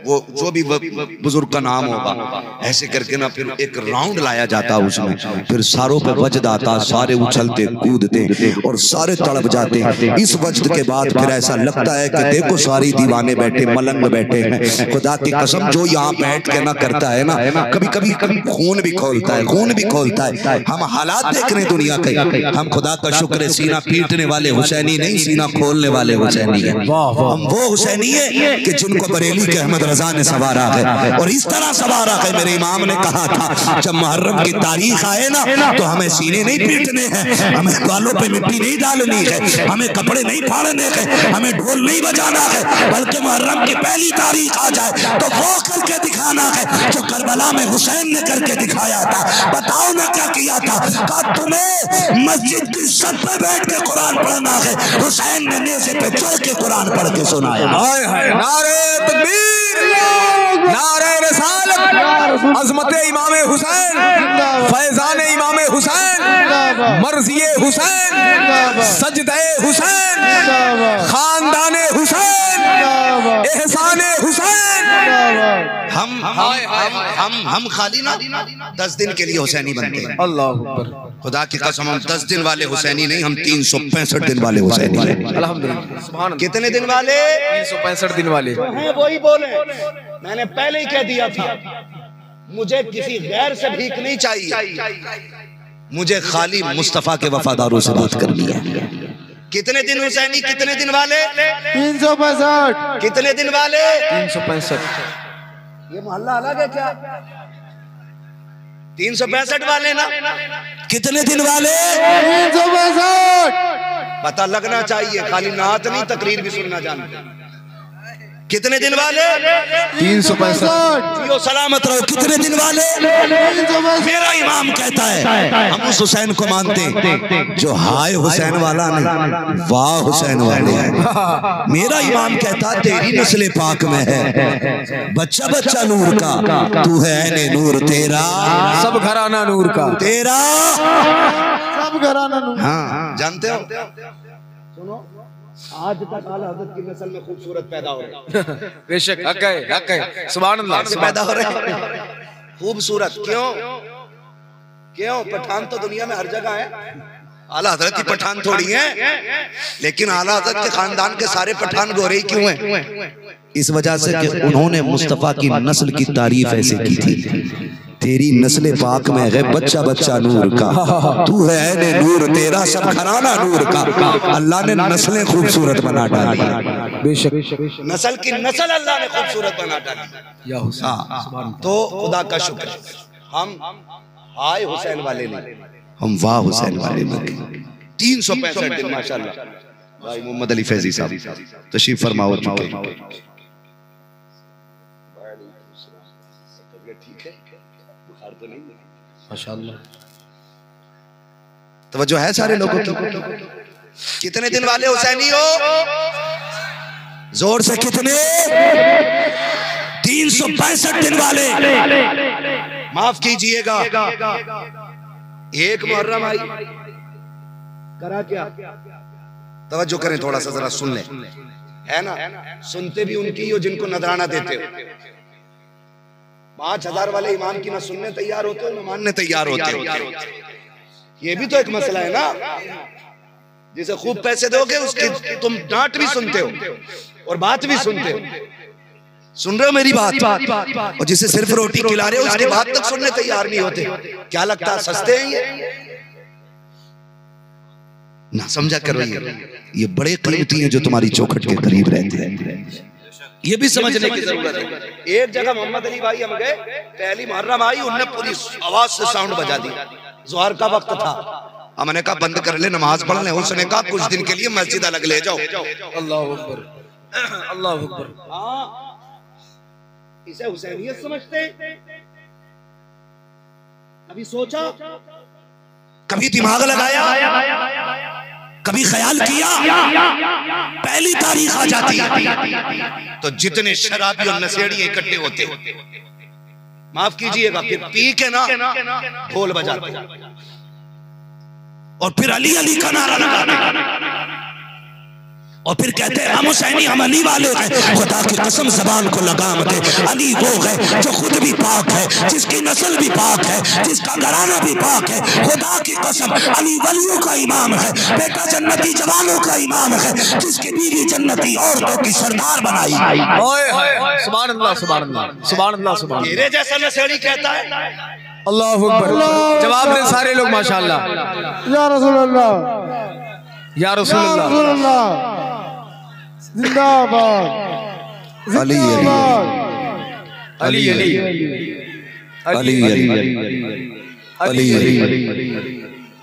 वो जो भी बुजुर्ग का नाम होगा, ऐसे करके ना फिर एक राउंड लाया जाता उसमें, फिर सारों पे वजद आता, सारे उछलते कूदते और सारे तड़प जाते। इस वजद के बाद फिर ऐसा लगता है कि देखो सारी दीवाने बैठे, मलंग बैठे हैं। खुदा की कसम, जो यहाँ बैठ के ना करता है ना, कभी कभी खून भी खोलता है, खून भी खोलता है। हम हालात देख रहे हैं दुनिया के, हम खुदा का शुक्र है सीना पीटने वाले हुसैनी नहीं, सीना खोलने वाले हुसैनी है। हम वो हुसैनी है कि जिनको बरेली के अहमद रजा ने सवारा है, और इस तरह सवारा है। मेरे इमाम ने कहा था, जब मुहर्रम की तारीख आए ना, तो हमें सीने नहीं पीटने हैं, हमें बालों पे मिट्टी नहीं डालनी है, हमें कपड़े नहीं फाड़ने हैं, हमें ढोल नहीं बजाना है, बल्कि मुहर्रम की पहली तारीख आ जाए तो वो करके दिखाना है जो करबला में हुसैन ने करके दिखाया था। बताओ ना क्या किया था? कहा तुम्हें मस्जिद की छत पे बैठ के कुरान पढ़ना है, हुसैन ने नेज़े पे चढ़ के कुरान पढ़ के सुनाया। नारे तकबीर, नारे रिसालत, अज़मत इमाम हुसैन, फैज़ान इमाम हुसैन, मर्ज़िए हुसैन, सजदे हुसैन, खानदान हुसैन, एहसान हुसैन। हम खाली ना 10 दिन के लिए हुसैनी बनते हैं। अल्लाह अकबर। खुदा की कसम, हम 10 दिन वाले हुसैनी नहीं, हम 365 दिन वाले हुसैनी हैं। अल्हम्दुलिल्लाह, सुभान अल्लाह। कितने दिन वाले? 365 दिन वाले हैं। वही बोले, मैंने पहले ही कह दिया था, मुझे किसी गैर से भीख नहीं चाहिए। मुझे खाली मुस्तफा के वफादारों से बात करनी है। कितने दिन हुसैनी, कितने दिन वाले? 365। कितने दिन वाले? 365। ये मोहल्ला अलग है क्या? 365 वाले ना? कितने दिन वाले? 365। पता लगना चाहिए, खाली नात नहीं तकरीर भी सुनना जानते। कितने दिन वाले? 365। जियो सलामत रहो। कितने दिन वाले? मेरा इमाम कहता है हम उस हुसैन को मानते हैं जो हाय हुसैन वाला नहीं, वाह हुसैन वाले हैं। मेरा इमाम कहता तेरी नस्ल पाक में है बच्चा बच्चा नूर का, तू है ऐने नूर तेरा सब घराना नूर का, तेरा सब घराना नूर। हाँ जानते हो, सुनो आज तक आला हज़रत की नस्ल में खूबसूरत पैदा हो रहे हैं। बेशक हक है सुभान अल्लाह। पैदा हो रहे हैं खूबसूरत। क्यों? क्यों? पठान तो दुनिया में हर जगह है, आला हज़रत की पठान थोड़ी है, लेकिन आला हज़रत के खानदान के सारे पठान गोरे ही क्यों हैं? इस वजह से कि उन्होंने मुस्तफा की नस्ल की तारीफ ऐसे की थी, तेरी नस्ल पाक में है बच्चा बच्चा नूर का, तू है ऐने नूर तेरा सब घराना नूर का। अल्लाह ने नस्लें खूबसूरत बना डाली। बेशक नस्ल की नस्ल अल्लाह ने खूबसूरत बना डाली। या हुसैन, तो खुदा का शुक्र, हम हाय हुसैन वाले नहीं, हम वाह हुसैन वाले नहीं। 365 दिन माशाल्लाह। भाई मोहम्मद अली फैजी साहब तशरीफ फरमा हो चुके। माशाल्लाह। तवज्जो है सारे लोगों की? कितने दिन वाले हुसैनी हो? जोर से कितने? 365 दिन वाले। माफ कीजिएगा, एक मुहर्रम आई करा क्या? तवज्जो करें थोड़ा सा, जरा सुन ले, है ना? सुनते भी उनकी हो जिनको नजराना देते हो। 5000 वाले इमाम की ना सुनने तैयार होते हो ना मानने तैयार होते हो। ये भी तो एक मसला है ना, जिसे खूब पैसे दोगे उसकी तुम डांट भी सुनते हो और बात भी सुनते हो। सुन रहे हो मेरी बात? और जिसे सिर्फ रोटी खिला रहे हो उसकी बात तक सुनने तैयार नहीं होते। क्या लगता है सस्ते हैं ये? ना समझा करो, ये बड़े कीमती हैं जो तुम्हारी चौखट के करीब रहते हैं। ये भी समझने की जरूरत है। एक जगह मोहम्मद अली भाई हम गए, पहली मुहर्रम आई, उन्होंने पूरी आवाज से साउंड बजा दी। जोहर का वक्त था, हमने कहा बंद कर ले, नमाज पढ़ ले। उसने कहा कुछ दिन के लिए मस्जिद अलग ले जाओ। अल्लाह अकबर, अल्लाह अकबर। इसे हुसैनियत समझते? कभी सोचा, कभी दिमाग लगाया, कभी ख्याल किया? पहली तारीख आ जाती तो जितने शराबी और नशेड़ी इकट्ठे होते, माफ कीजिएगा, फिर पी के ना ढोल बजाते और फिर अली अली का नारा लगाते और फिर कहते हैं हम हुसैनी, हम अली वाले हैं। खुदा की कसम ज़बान को लगाम दे, अली वो है जो खुद भी पाक है, जिसकी नस्ल भी पाक है, जिसका घराना भी पाक है। खुदा की कसम, अली वलियों का इमाम है, बेटा जन्नती जवानों का इमाम है, जिसकी बीवी जन्नती औरतों की सरदार बनाई। सुभान अल्लाह, सुभान अल्लाह, सुभान अल्लाह, सुभान। तेरे जैसा नशेड़ी कहता है अल्लाह अकबर। जवाब दे सारे लोग माशाल्लाह। या रसूल अल्लाह, या रसूल अल्लाह, जिंदाबाद, अली अली अली अली अली अली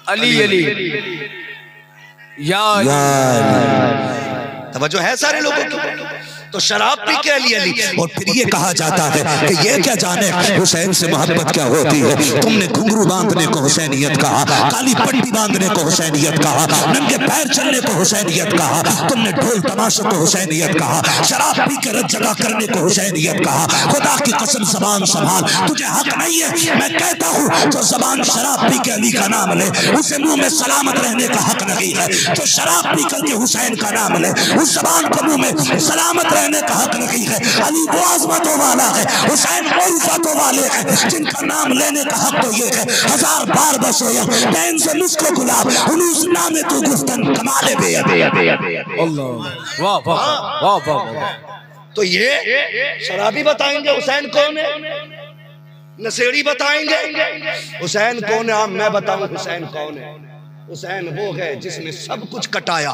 अली अली या तवज्जो है सारे लोगों की? तो शराब पी के अली अली, और फिर ये कहा जाता है कि ये क्या जाने हुसैन से मोहब्बत क्या होती है। तुमने घुंघरू बांधने को हुसैनियत कहा, काली पट्टी बांधने को हुसैनियत कहा, नंगे पैर चलने को हुसैनियत कहा, तुमने ढोल तमाशे को हुसैनियत कहा, शराब पी के रत जगह करने को हुसैनियत कहा। खुदा की कसम ज़बान संभाल, तुझे हक नहीं है। मैं कहता हूँ जो ज़बान शराब पी के अली का नाम ले, उसे मुंह में सलामत रहने का हक नहीं है। जो शराब पी करके हुसैन का नाम ले, उस ज़बान को मुंह में सलामत रहने का हक नहीं है। अली वो आज़मतों वाला है, हुसैन वो रिफ़तों वाले हैं, जिनका नाम लेने का हक तो ये है 1000 बार बसो या पैन से मुझको गुलाब, उन्नीस नामे तू गुफ्तन कमाले बे। अल्लाह, वाह वाह वाह वाह। तो ये शराबी बताएंगे हुसैन कौन है? नशेड़ी बताएंगे हुसैन कौन है, मैं बताऊं हुसैन कौन है। हुसैन वो है जिसने सब कुछ कटाया।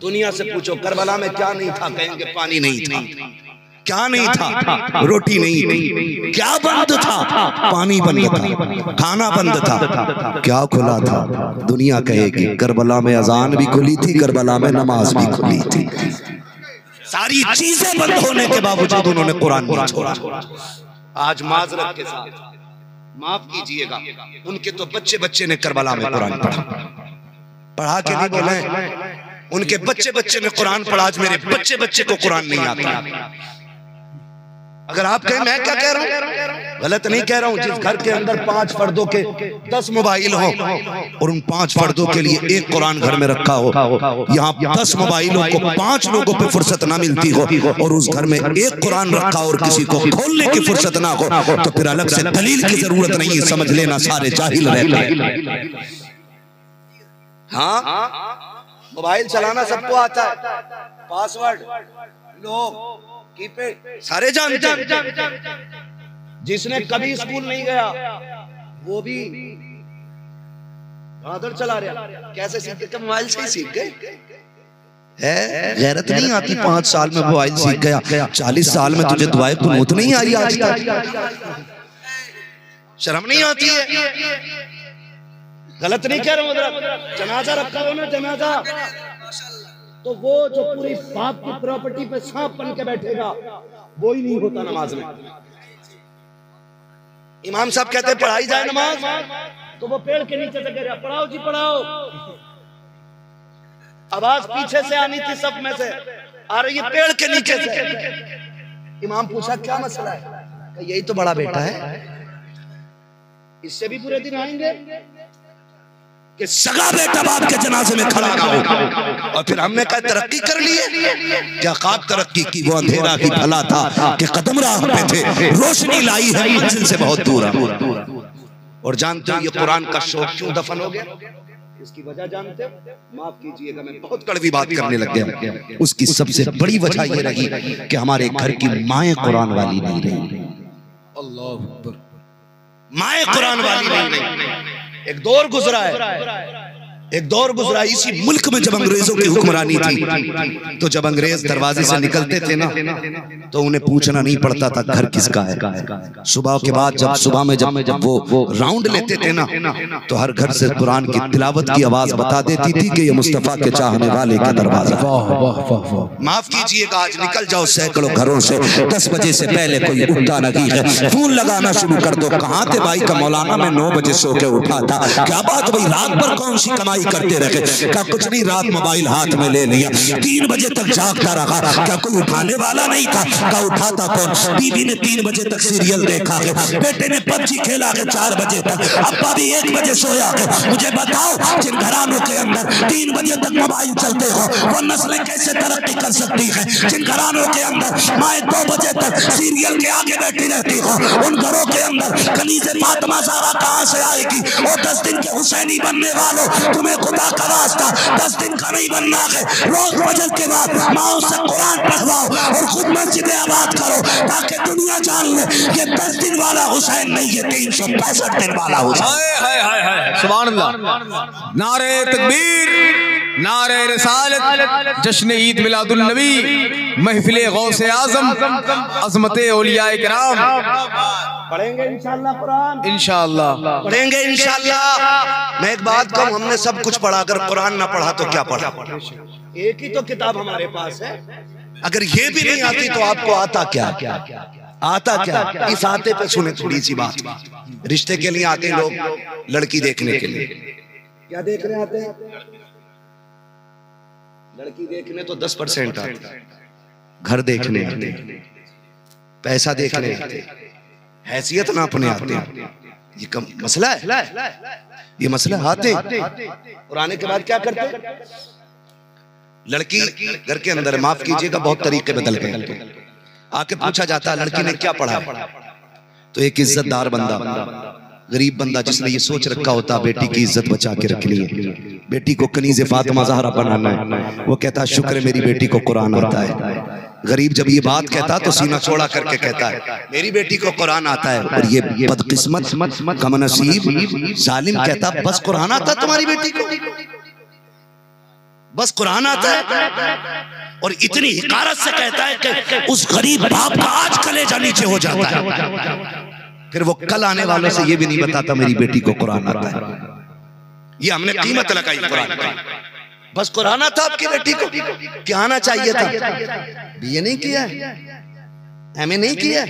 दुनिया से पूछो करबला में क्या नहीं था, कहेंगे पानी नहीं था। क्या नहीं था? रोटी नहीं थी। क्या बंद था? पानी बंद था, खाना बंद था। क्या खुला था? दुनिया कहेगी करबला में अजान भी खुली थी, करबला में नमाज भी खुली थी। सारी चीजें बंद होने के बावजूद उन्होंने कुरान नहीं छोड़ा। आज माजरत के साथ माफ कीजिएगा, उनके तो बच्चे बच्चे ने करबला में कुरान पढ़ा के नहीं बोले, उनके बच्चे बच्चे ने कुरान पढ़ा। आज मेरे बच्चे बच्चे को कुरान नहीं आता। अगर आप कहें मैं क्या कह रहा हूं, गलत नहीं कह रहा हूं। जिस घर के अंदर 5 फर्दों के 10 मोबाइल हो और उन 5 फर्दों के लिए एक कुरान घर में रखा हो, यहाँ 10 मोबाइलों को 5 लोगों पे फुर्सत ना मिलती हो और उस घर में एक कुरान रखा और किसी को खोलने की फुर्सत ना हो, तो फिर अलग से दलील की जरूरत नहीं है, समझ लेना सारे जाहिल रहते हैं। हाँ, मोबाइल चलाना सबको आता है, पासवर्ड लोग सारे जानते हैं। जिसने कभी स्कूल नहीं गया वो भी आदर चला रहा। कैसे सीख गए? मोबाइल से ही सीख गए। गैरत नहीं आती 5 साल में मोबाइल सीख गया, 40 साल में तुझे दुआए कुनूत नहीं आई आज तक? शर्म नहीं आती है? गलत नहीं कह रहा हूं। जनाजा रखा हो ना, जनाजा, तो वो जो पूरी बाप की प्रॉपर्टी पे सांप बन के बैठेगा वो ही नहीं होता नमाज में। इमाम साहब कहते हैं पढ़ाई जाए नमाज, तो वो पेड़ के नीचे से कह रहा पढ़ाओ जी पढ़ाओ। आवाज पीछे से आनी थी, सब में से आ रही है पेड़ के नीचे से। इमाम पूछा क्या मसला है? यही तो बड़ा बेटा है, इससे भी बुरे दिन आएंगे कि सगा बेटा बाप के जनाजे में खड़ा ना हो। और फिर हमने कहा तरक्की कर ली है। क्या खाक तरक्की की? वो अंधेरा ही भला था कि कदम राह पे थे, रोशनी लाई है मंजिल से बहुत दूर। और जानते हो ये कुरान का शौक क्यों दफन हो गया? इसकी वजह जानते हो? माफ कीजिएगा, मैं बहुत कड़वी बात करने लग गया। उसकी सबसे बड़ी वजह ये रही कि हमारे घर की माएं कुरान वाली नहीं रही। अल्लाह अकबर। माएं कुरान वाली नहीं रही। एक दौर गुजरा है, एक दौर गुजरा इसी मुल्क में जब अंग्रेजों की हुक्मरानी थी, तो जब अंग्रेज दरवाजे से निकलते थे ना, तो उन्हें पूछना नहीं पड़ता था घर किसका है। सुबह के बाद जब सुबह में जब वो राउंड लेते थे ना, तो हर घर से कुरान की तिलावत की आवाज बता देती थी कि ये मुस्तफा के चाहने वाले का दरवाजा। माफ कीजिएगा, आज निकल जाओ सैकड़ों घरों से, 10 बजे से पहले कोई उठता नहीं है। फोन लगाना शुरू कर दो, कहाँ थे भाई का मौलाना, मैं 9 बजे सो के उठा था। क्या बात भाई, रात भर कौन सी कमाई करते रहे? क्या कुछ नहीं, रात मोबाइल हाथ में ले लिया, 3 बजे तक जागता रहा। क्या कोई उठाने वाला नहीं था? क्या उठाता कौन? बीवी ने 3 बजे तक सीरियल देखा है, बेटे ने पबजी खेला है 4 बजे तक, अब्बा भी 1 बजे सोया है। मुझे बताओ, जिन घरानों के अंदर 3 बजे तक मोबाइल चलते हो, वो नस्लें कैसे तरक्की कर सकती है? जिन घरानों के अंदर माए 2 बजे तक सीरियल के आगे बैठी रहती हो, उन घरों के अंदर कनीज़े फातिमा ज़हरा कहां से आएगी? वो 10 दिन के हुसैनी बनने वालों, तुम्हें खुदा का वास्ता 10 दिन का नहीं बनना है। रोज फजर के बाद माओ से कुरान पढ़वाओ और खुद मस्जिद आबाद करो, ताकि दुनिया जान ले ये 10 दिन वाला हुसैन नहीं, ये 365 दिन वाला हुसैन। सुभान अल्लाह। नारे तकबीर, नारे रिसालत, जश्न ईद मिलादुल नबी, महफिल गौसे आजम, अज़मते औलियाए किराम। पढ़ेंगे इंशाअल्लाह कुरान, इंशाअल्लाह पढ़ेंगे इंशाअल्लाह। मैं एक बात कहूं, हमने सब कुछ पढ़ा, अगर कुरान ना पढ़ा तो क्या पढ़ा? एक ही तो किताब हमारे पास है। अगर ये भी नहीं आती तो आपको आता क्या? आता क्या? इस आते पे सुने थोड़ी सी बात। रिश्ते के लिए आते लोग, लड़की देखने के लिए। क्या देखने आते हैं? लड़की देखने तो 10% आते, घर देखने आते, पैसा देखने आते, हैसियत नापने आते हैं। ये कम मसला है, ये मसला आते। और आने के बाद क्या करते? लड़की घर के अंदर, माफ कीजिएगा बहुत तरीके बदल गए। आके पूछा जाता है लड़की ने क्या पढ़ा? तो एक इज्जतदार बंदा, गरीब बंदा जिसने ये सोच रखा होता बेटी की इज्जत बचा के रखनी है, बेटी को कनीज़े फातिमा ज़हरा बनाना है, वो कहता शुक्र है मेरी बेटी को कुरान आता है। गरीब जब ये बात कहता तो सीना चौड़ा करके कहता है मेरी बेटी को कुरान आता है, और ये बदकिस्मत कमनसीब जालिम कहता बस कुरान आता तुम्हारी बेटी को, बस कुरान आता है, और इतनी हिकारत से कहता है कि उस गरीब बाप का आज कलेजा नीचे हो जाता है। फिर वो कल आने वालों से ये भी नहीं बताता मेरी बेटी को कुरान आता है। ये हमने कीमत लगाई कुरान की, बस कुरान आता आपकी बेटी को, क्या आना चाहिए था, बीए नहीं किया, एमए नहीं किया,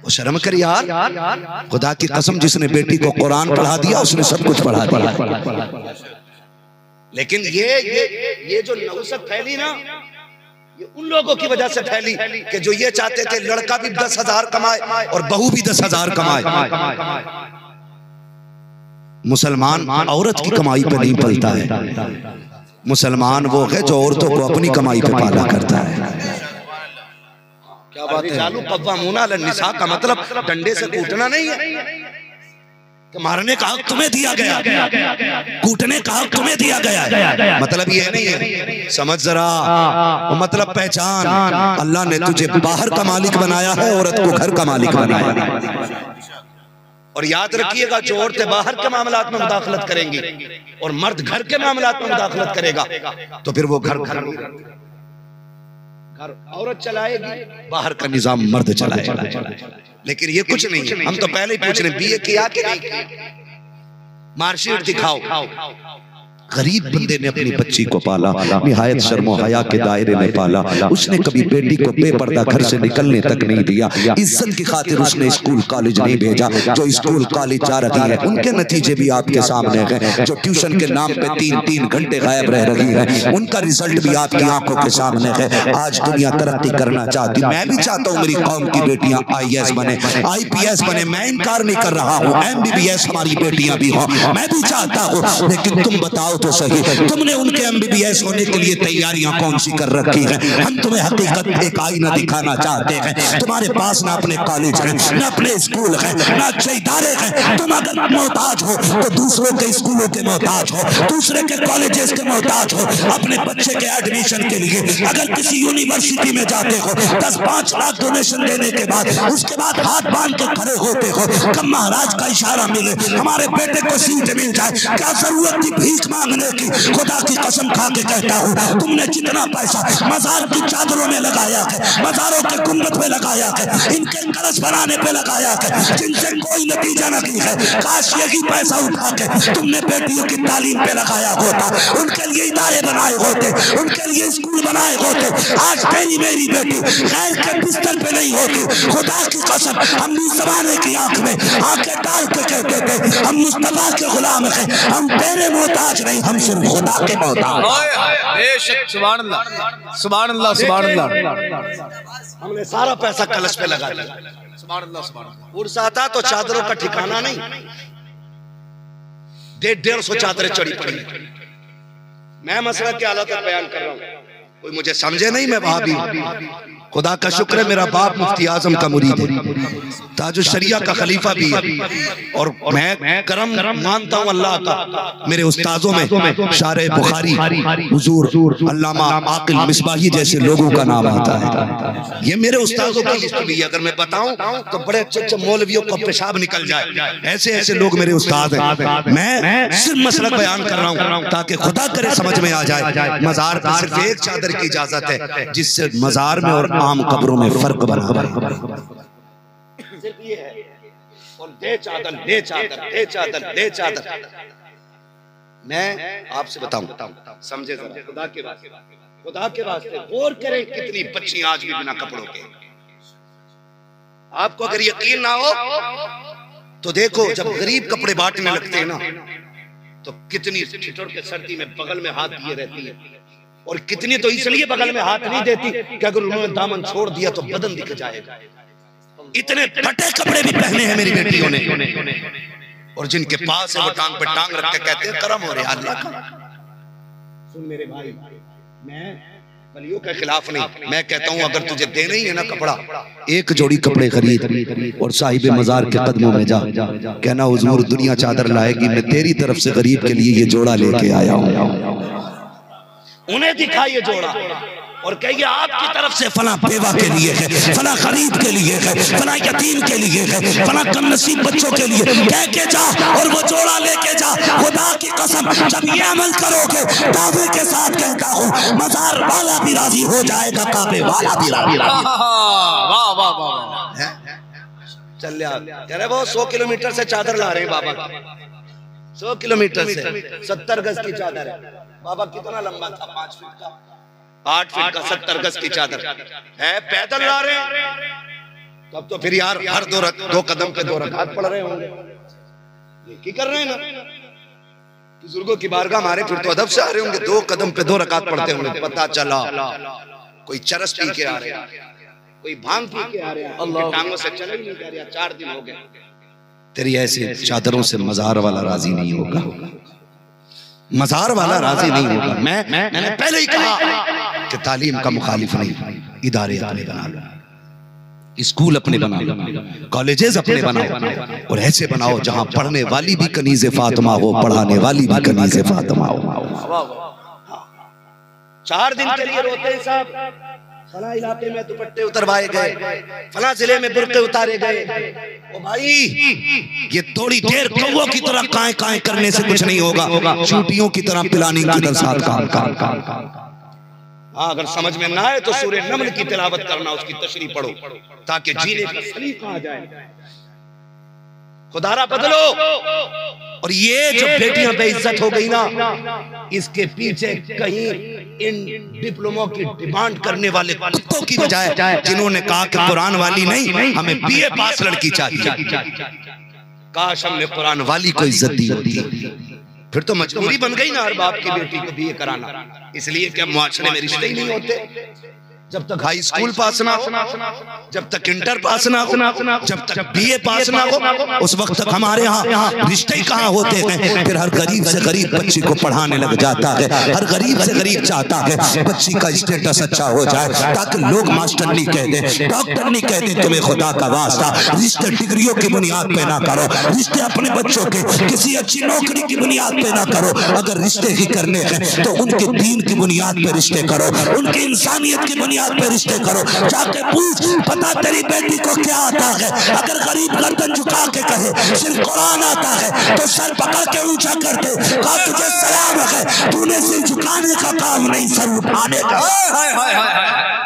वो शर्म कर यार। खुदा की कसम जिसने बेटी को कुरान पढ़ा दिया उसने सब कुछ पढ़ा दिया। लेकिन ये जो नौसत फैली ना, ये उन लोगों की वजह से फैली कि जो ये चाहते थे लड़का भी 10,000 कमाए और बहू भी 10,000 कमाए। मुसलमान औरत की कमाई पे नहीं पलता है, मुसलमान वो है जो औरतों को अपनी कमाई पे पाला करता है। क्या बात है? कव्वामूना अलन-निसा का मतलब डंडे से कूटना नहीं है कि मारने का हक तुम्हें दिया गया, कूटने का हक तुम्हें दिया गया, मतलब ये नहीं है। समझ जरा, वो मतलब पहचान, अल्लाह ने तुझे बाहर का मालिक बनाया है, औरत को घर का मालिक बनाया है। और याद रखिएगा जो औरतें बाहर के मामलात में मुदाखलत करेंगी और मर्द घर के मामलात में मुदाखलत करेगा तो फिर वो घर औरत चलाएगी, बाहर का निजाम मर्द चलाएगा। लेकिन ये कुछ नहीं है। हम तो पहले ही पूछ रहे बीए किया कि नहीं, मार्कशीट दिखाओ। गरीब बंदे ने अपनी बच्ची को पाला, निहायत शर्मो हया के दायरे में पाला। उसने कभी बेटी को बेपर्दा घर से निकलने तक नहीं दिया। इज्जत की खातिर उसने स्कूल कॉलेज नहीं भेजा। जो स्कूल कॉलेज जा रही है उनके नतीजे भी आपके सामने हैं। जो ट्यूशन के नाम पे 3-3 घंटे गायब रह रही है उनका रिजल्ट भी आपकी आंखों के सामने है। आज दुनिया तरक्की करना चाहती, मैं भी चाहता हूँ मेरी कौम की बेटियां IAS बने, IPS बने, मैं इनकार नहीं कर रहा हूँ। MBBS हमारी बेटियां भी हो, मैं भी चाहता हूँ। लेकिन तुम बताओ तो सही, तुमने उनके MBBS होने के लिए तैयारियां कौन सी कर रखी हैं? हम तुम्हें हकीकत एक आईना दिखाना चाहते हैं। तुम्हारे पास ना अपने कॉलेज है, ना अपने स्कूल है, ना अच्छे इदारे हैं। तुम अगर मोहताज हो तो दूसरों के स्कूलों के मोहताज हो, दूसरे के कॉलेजेस के मोहताज हो। अपने बच्चे के एडमिशन के लिए अगर किसी यूनिवर्सिटी में जाते हो 10-5 लाख डोनेशन देने के बाद उसके बाद हाथ बांध के खड़े होते हो कब महाराज का इशारा मिले हमारे बेटे को सीट मिल जाए, क्या जरूरत थी भीख मांगने की? खुदा की कसम खा के कहता हूँ तुमने जितना पैसा मजार की चादरों में लगाया है, मजारों के गुंबद पे लगाया है, इनके कलश बनाने पे लगाया है, जिनसे कोई नतीजा नहीं है, काश यही पैसा उठा के तुमने बेटियों की तालीम पे लगाया होता, उनके लिए इदारे बनाए होते, उनके लिए स्कूल बनाए होते। आज तेरी मेरी बेटी खैर के बिस्तर पे नहीं होती। खुदा की कसम हम इस जमाने की आंख में आंखें डाल के कहते थे हम मुस्तफा के गुलाम हैं, हम तेरे मोहताज नहीं, हम सिर्फ खुदा के मोहताज। सुभान अल्लाह, सुभान अल्लाह, सुभान अल्लाह। हमने सारा पैसा कलश पे लगा दिया। सुभान अल्लाह, सुभान अल्लाह। उर्स आता तो चादरों का ठिकाना नहीं, 150 चादरें चढ़ी पड़ी। मैं मसला के हालात बयान कर रहा हूँ, कोई मुझे समझे नहीं, मैं वहाबी हूं। खुदा का शुक्र है मेरा बाप मुफ्ती आजम का मुरीद है, ताजुश शरिया का खलीफा भी है, और मैं करम मानता हूँ अल्लाह का। मेरे उस्तादों में शारे बुखारी, हुजूर अल्लामा आकिल मिसबाही जैसे लोगों का नाम आता है। ये मेरे उस्तादों की लिस्ट भी है। अगर मैं बताऊं तो बड़े अच्छे मौलवियों को पेशाब निकल जाए, ऐसे ऐसे लोग मेरे उस्ताद हैं। मैं सिर्फ मसलक बयान कर रहा हूँ ताकि खुदा करे समझ में आ जाए। मजार पर सिर्फ एक चादर की इजाजत है जिससे मजार में और आम कब्रों में फर्क बना है। सिर्फ ये है। और दे चादर, दे चादर, दे चादर, दे चादर। मैं आपसे बताऊं, समझे जरा, खुदा के वास्ते, खुदा के वास्ते गौर करें कितनी बच्ची आज भी बिना कपड़ों के। आपको अगर यकीन ना हो तो देखो, जब गरीब कपड़े बांटने लगते हैं ना तो कितनी ठिठुर के सर्दी में बगल में हाथ दिए रहती है, और कितनी तो इसलिए बगल में हाथ नहीं देती कि अगर उन्होंने दामन छोड़ दिया तो बदन दिख जाएगा। इतने फटे कपड़े भी पहने हैं मेरी बेटियों ने, और जिनके पास है वो टांग पे टांग रख के कहते हैं करम हो रहा है अल्लाह का। सुन मेरे भाई, मैं वलियों के खिलाफ नहीं, मैं कहता हूं अगर तुझे देना ही है ना कपड़ा, एक जोड़ी कपड़े खरीद और साहिब मजार के कदमों में जा, कहना हुजूर दुनिया चादर लाएगी, मैं तेरी तरफ से गरीब के लिए ये जोड़ा लेके आया हूं। उन्हें दिखा ये जोड़ा, और कहिए आपकी तरफ से फला बेवा के लिए है, फला गरीब के लिए है, फला यतीम के लिए है, फला कम नसीब बच्चों के लिए, कह के जा और वो जोड़ा लेके जा। खुदा की कसम जब ये अमल करोगे, दावे के साथ कहता हूँ, मजार वाला भी राजी हो जाएगा, काबे वाला भी राजी। वाह वाह वाह। चल कह रहे वो 100 किलोमीटर से चादर ला रहे हैं बाबा, 100 किलोमीटर से 70 गज की चादर है। बाबा कितना लंबा था? 5 फीट का, 8 फीट का 70 गज की चादर है, पैदल ला रहे हैं। तब तो फिर यार हर दो कदम पे 2 रकात पढ़ रहे होंगे, ये की कर रहे हैं ना, बुजुर्गों की बारगाह मारे फिर तो अदब से आ रहे होंगे, 2 कदम पे 2 रकात पढ़ते होंगे। पता चला कोई चरस पी के आ रहे हैं, कोई भांग पी के आ रहे हैं, अल्लाह टांगों से चले ही नहीं जा रहे, 4 दिन हो गए। तेरी ऐसे चादरों से मजार वाला राजी नहीं होगा, मजार वाला राजी नहीं होगा। मैंने पहले ही कहा कि तालीम का मुखालिफ नहीं, इदारे अपने बना लो, स्कूल अपने बना लो, कॉलेजेस अपने बनाओ, और ऐसे बनाओ जहां पढ़ने वाली भी कनीज़े फातिमा हो, पढ़ाने वाली भी कनीज़े फातिमा हो। 4 दिन के लिए रोते हैं साहब, फला इलाके में दुपट्टे उतरवाए गए, फला जिले में बुर्के उतारे गए। ओ भाई ये थोड़ी देर कौवों की तरह काएं काएं करने से कुछ नहीं होगा, चूटियों की तरह प्लानिंग की तरह साथ काम। हाँ, अगर समझ में ना आए तो सूरे नमल की तिलावत करना, उसकी तशरीह पढ़ो ताकि जीने का सलीका आ जाए। खुदारा बदलो। और ये जो बेटियां बेइज्जत हो गई ना, इसके पीछे कहीं इन डिप्लोमों की डिमांड करने वाले कुत्तों की बजाय जिन्होंने कहा कि कुरान वाली नहीं, हमें बीए पास लड़की चाहिए, काश हमने कुरान वाली को इज्जत दी होती। फिर तो मजबूरी बन गई ना हर बाप की बेटी को बीए कराना, इसलिए कि मुआशरे में रिश्ते ही नहीं होते। जब तक हाई स्कूल पास ना हो, जब तक इंटर पास ना हो, जब तक बीए पास ना हो, उस वक्त तक हमारे यहाँ रिश्ते ही कहाँ होते हैं। फिर हर गरीब से गरीब बच्ची को पढ़ाने लग जाता है, हर गरीब से गरीब चाहता है बच्ची का स्टेटस अच्छा हो जाए, ताकि लोग मास्टर नहीं कहते, डॉक्टर नहीं कहते। तुम्हें खुदा का वास्ता रिश्ते डिग्रियों की बुनियाद पे ना करो, रिश्ते अपने बच्चों के किसी अच्छी नौकरी की बुनियाद पे ना करो। अगर रिश्ते ही करने हैं तो उनके दीन की बुनियाद पे रिश्ते करो, उनकी इंसानियत की बुनियाद पे रिश्ते करो। जाके पूछ, पता तेरी बेटी को क्या आता है? अगर गरीब गर्दन झुका के कहे सिर्फ कुरान आता है तो सर पकड़ के ऊंचा कर दे, कहा तुझे सलाम है, तूने सिर झुकाने का काम नहीं, सर उठाने का।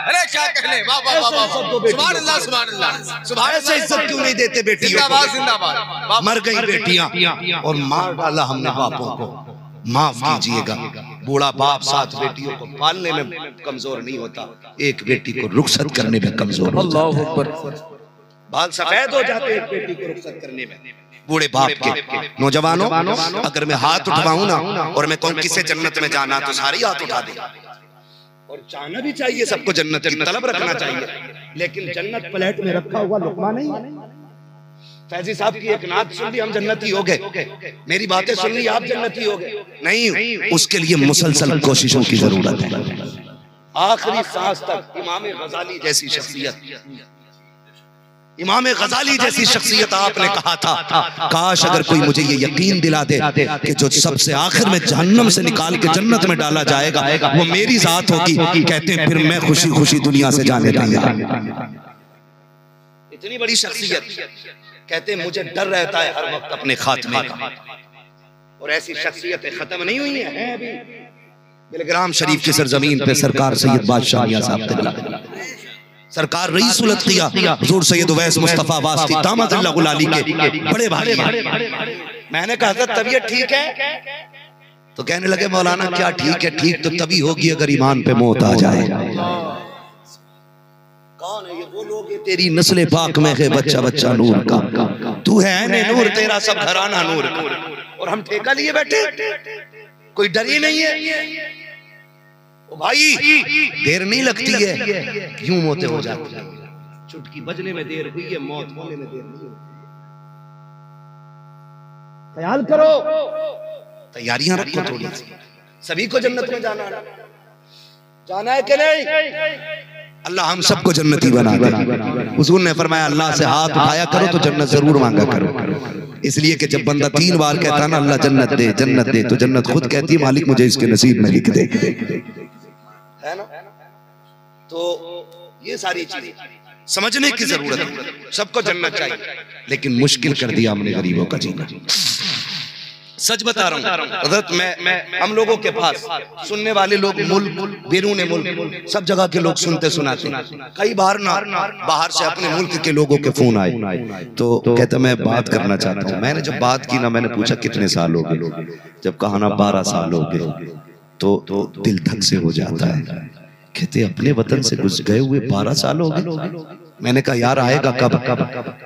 अरे क्या कहने, वाह वाह वाह वाह, सुभान अल्लाह सुभान अल्लाह। सुभान ऐसे इज्जत क्यों नहीं देते बेटियों को? जिंदाबाद जिंदाबाद। मर गई बेटियां और मार डाला हमने बापों को, माफ कीजिएगा। बूढ़ा बाप 7 बेटियों को पालने में कमजोर नहीं होता, एक बेटी को रुखसत करने में कमजोर होता है। बाल सफेद हो जाते हैं एक बेटी को रुखसत करने में बूढ़े बाप के। नौजवानों, अगर मैं हाथ उठवाऊं ना और मैं कहूं किसे जन्नत में जाना, तो सारे हाथ उठा दे। और चाहना भी चाहिए सबको, जन्नत की तलब रखना चाहिए, लेकिन जन्नत प्लेट में रखा हुआ लुकमा नहीं। फैजी साहब की एक नात सुन ली, हम जन्नती हो गए, मेरी बातें सुन ली, आप जन्नती हो गए। नहीं, उसके लिए मुसलसल कोशिशों की जरूरत है। आखिरी सांस तक इमाम गजाली जैसी शख्सियत, इमाम गजाली जैसी शख्सियत आपने कहा था, काश अगर कोई मुझे ये यकीन दिला दे कि जो सबसे आखिर में जहन्नम से निकाल के जन्नत में डाला जाएगा वो मेरी जात होगी, कहते हैं फिर मैं खुशी खुशी दुनिया से जाने दूंगा। इतनी बड़ी शख्सियत, कहते हैं मुझे डर रहता है हर वक्त अपने खात्मे का। और ऐसी शख्सियतें खत्म नहीं हुई हैं अभी। बिलग्राम शरीफ की सरजमीन पे सरकार सैयद बादशाह मियां साहब तिगला, सरकार रईसुल अत्किया हुजूर सैयद उवैस मुस्तफा वास्ती दामतुल्लाह अली के बड़े भाई। मैंने कहा था तबीयत ठीक है? तो कहने लगे मौलाना क्या ठीक है? ठीक तो तभी होगी अगर ईमान पे मौत आ जाए। कौन है ये? वो लोग तेरी नस्ल पाक में है बच्चा बच्चा नूर का, तू है ऐने नूर, तेरा सब घराना नूर, और हम ठेका लिए बैठे, कोई डर ही नहीं है। ओ भाई देर नहीं लगती है, यूं मौतें हो जाती है, चुटकी बजने में देर हुई है, मौत होने में देर नहीं हुई। ख्याल करो, तैयारियां रखो थोड़ी सी, सभी को जन्नत में जाना है कि नहीं? अल्लाह हम सबको जन्नती बना दे। हुजूर ने फरमाया अल्लाह से हाथ उठाया करो तो जन्नत जरूर मांगा करो, इसलिए कि जब बंदा 3 बार कहता है ना अल्लाह जन्नत दे जन्नत दे, तो जन्नत खुद कहती है मालिक मुझे इसके नसीब में लिख दे, है ना? तो ये सारी चीजें समझने की जरूरत है। सबको जन्नत चाहिए, लेकिन मुश्किल कर दिया हमने गरीबों का जीना। सच बता रहा हूँ हज़रत, मैं हम लोगों के पास सुनने वाले लोग मुल्क बैरून मुल्क सब जगह के लोग सुनते सुनाते, कई बार ना बाहर से अपने मुल्क के लोगों के फोन आए तो कहते मैं बात करना चाहता हूँ। मैंने जब बात की ना, मैंने पूछा कितने साल हो गए, जब कहा ना 12 साल हो गए तो दिल धक से हो जाता है। कहते अपने वतन से घुस गए हुए 12 साल हो गए। मैंने कहा यार आएगा कब?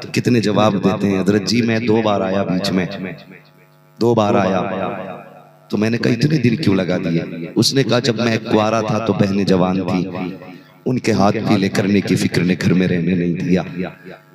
तो कितने जवाब देते हैं, हजरत जी मैं 2 बार आया, बीच में 2 बार आया। तो मैंने कहा इतने दिन क्यों लगा दिए? उसने कहा जब मैं कुआरा था तो बहनें जवान थी, उनके हाथ पीले करने की फिक्र ने घर में रहने नहीं दिया।